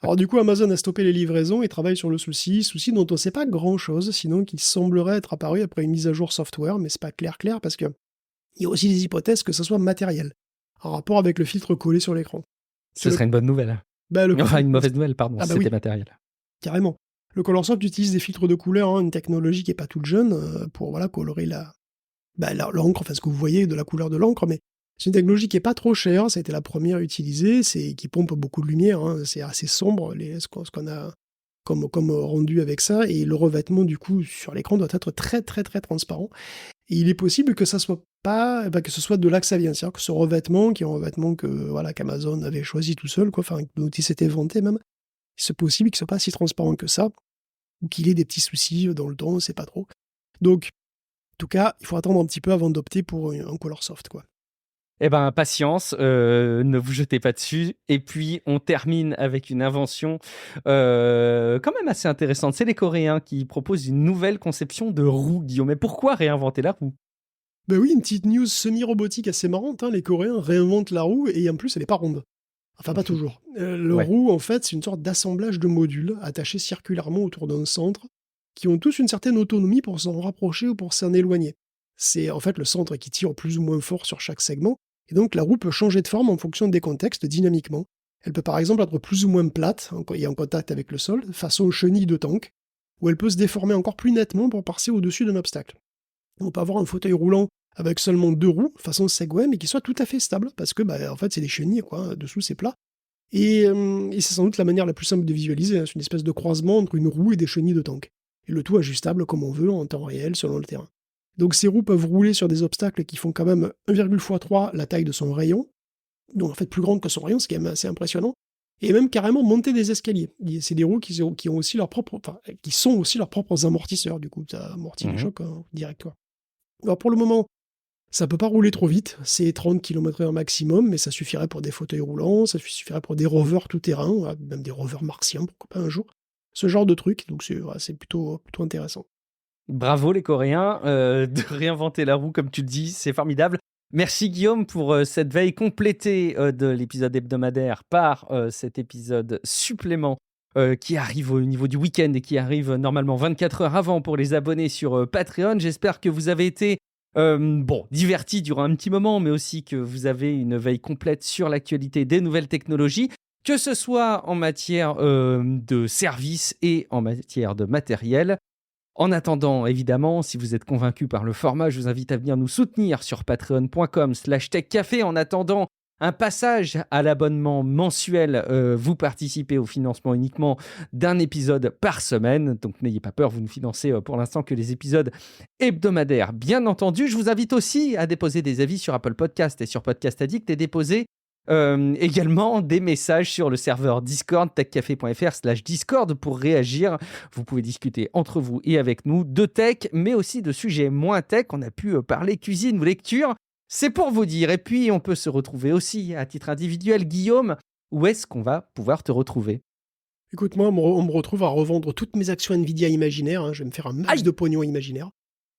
Alors du coup, Amazon a stoppé les livraisons et travaille sur le souci dont on ne sait pas grand-chose, sinon qu'il semblerait être apparu après une mise à jour software, mais c'est pas clair, parce qu'il y a aussi des hypothèses que ce soit matériel, en rapport avec le filtre collé sur l'écran. Ce serait une bonne nouvelle. Enfin, une mauvaise nouvelle, pardon, c'était matériel. Carrément. Le Colorsoft utilise des filtres de couleur, une technologie qui n'est pas toute jeune, pour colorer l'encre, enfin ce que vous voyez de la couleur de l'encre, mais c'est une technologie qui n'est pas trop chère, ça a été la première à utiliser, qui pompe beaucoup de lumière, c'est assez sombre ce qu'on a comme rendu avec ça, et le revêtement du coup sur l'écran doit être très très très transparent. Et il est possible que ça soit pas, que ce soit de là que ça vient, c'est-à-dire que ce revêtement, qui est un revêtement qu'Amazon avait choisi tout seul, dont il s'était vanté même, c'est possible qu'il soit pas si transparent que ça, ou qu'il ait des petits soucis dans le temps, on sait pas trop. Donc, en tout cas, il faut attendre un petit peu avant d'opter pour un Colorsoft, quoi. Eh ben, patience, ne vous jetez pas dessus. Et puis, on termine avec une invention quand même assez intéressante. C'est les Coréens qui proposent une nouvelle conception de roue, Guillaume. Mais pourquoi réinventer la roue ? Ben oui, une petite news semi-robotique assez marrante. Les Coréens réinventent la roue et en plus, elle n'est pas ronde. Enfin, pas toujours. Roue, en fait, c'est une sorte d'assemblage de modules attachés circulairement autour d'un centre qui ont tous une certaine autonomie pour s'en rapprocher ou pour s'en éloigner. C'est en fait le centre qui tire plus ou moins fort sur chaque segment. Et donc la roue peut changer de forme en fonction des contextes dynamiquement. Elle peut par exemple être plus ou moins plate et en contact avec le sol, façon chenille de tank, ou elle peut se déformer encore plus nettement pour passer au-dessus d'un obstacle. On peut avoir un fauteuil roulant avec seulement 2 roues, façon Segway, mais qui soit tout à fait stable, parce que en fait c'est des chenilles, dessous c'est plat. Et c'est sans doute la manière la plus simple de visualiser, c'est une espèce de croisement entre une roue et des chenilles de tank. Et le tout ajustable comme on veut en temps réel selon le terrain. Donc ces roues peuvent rouler sur des obstacles qui font quand même 1,3 la taille de son rayon, donc en fait plus grande que son rayon, ce qui est même assez impressionnant, et même carrément monter des escaliers. C'est des roues qui ont aussi qui sont aussi leurs propres amortisseurs, du coup ça amortit les chocs direct. Alors pour le moment, ça peut pas rouler trop vite, c'est 30 km/h maximum, mais ça suffirait pour des fauteuils roulants, ça suffirait pour des rovers tout-terrain, même des rovers martiens, pourquoi pas un jour. Ce genre de truc, donc c'est plutôt intéressant. Bravo les Coréens de réinventer la roue, comme tu le dis, c'est formidable. Merci Guillaume pour cette veille complétée de l'épisode hebdomadaire par cet épisode supplément qui arrive au niveau du week-end et qui arrive normalement 24 heures avant pour les abonnés sur Patreon. J'espère que vous avez été divertis durant un petit moment, mais aussi que vous avez une veille complète sur l'actualité des nouvelles technologies, que ce soit en matière de services et en matière de matériel. En attendant, évidemment, si vous êtes convaincu par le format, je vous invite à venir nous soutenir sur patreon.com/techcafé. En attendant un passage à l'abonnement mensuel, vous participez au financement uniquement d'un épisode par semaine. Donc n'ayez pas peur, vous ne financez pour l'instant que les épisodes hebdomadaires. Bien entendu, je vous invite aussi à déposer des avis sur Apple Podcast et sur Podcast Addict et déposer également des messages sur le serveur Discord, techcafé.fr/Discord pour réagir. Vous pouvez discuter entre vous et avec nous de tech, mais aussi de sujets moins tech. On a pu parler cuisine ou lecture. C'est pour vous dire. Et puis, on peut se retrouver aussi à titre individuel. Guillaume, où est-ce qu'on va pouvoir te retrouver ? Écoute, moi, on me retrouve à revendre toutes mes actions Nvidia imaginaires. Je vais me faire un max de pognon imaginaire.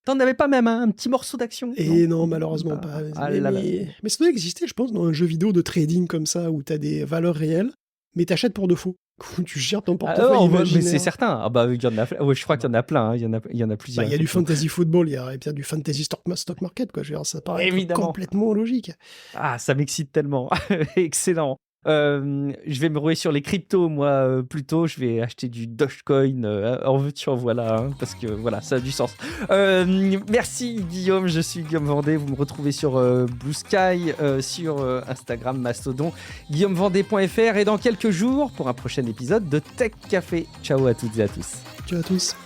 T'en avais pas même un petit morceau d'action ? Et non, malheureusement pas. Mais ça doit exister, je pense, dans un jeu vidéo de trading comme ça, où t'as des valeurs réelles, mais t'achètes pour de faux. Tu gères ton portefeuille imaginaire. Mais c'est certain. Il y en a, je crois qu'il y en a plein. Il y en a plusieurs. Il y a du fantasy football, il y a du fantasy stock market. Ça paraît complètement logique. Ah, ça m'excite tellement. Excellent. Je vais me rouer sur les cryptos, moi, plutôt. Je vais acheter du Dogecoin en veux-tu, en voilà, parce que voilà, ça a du sens. Merci Guillaume, je suis Guillaume Vendée. Vous me retrouvez sur Blue Sky, sur Instagram, Mastodon, guillaumevendée.fr et dans quelques jours pour un prochain épisode de Tech Café. Ciao à toutes et à tous. Ciao à tous.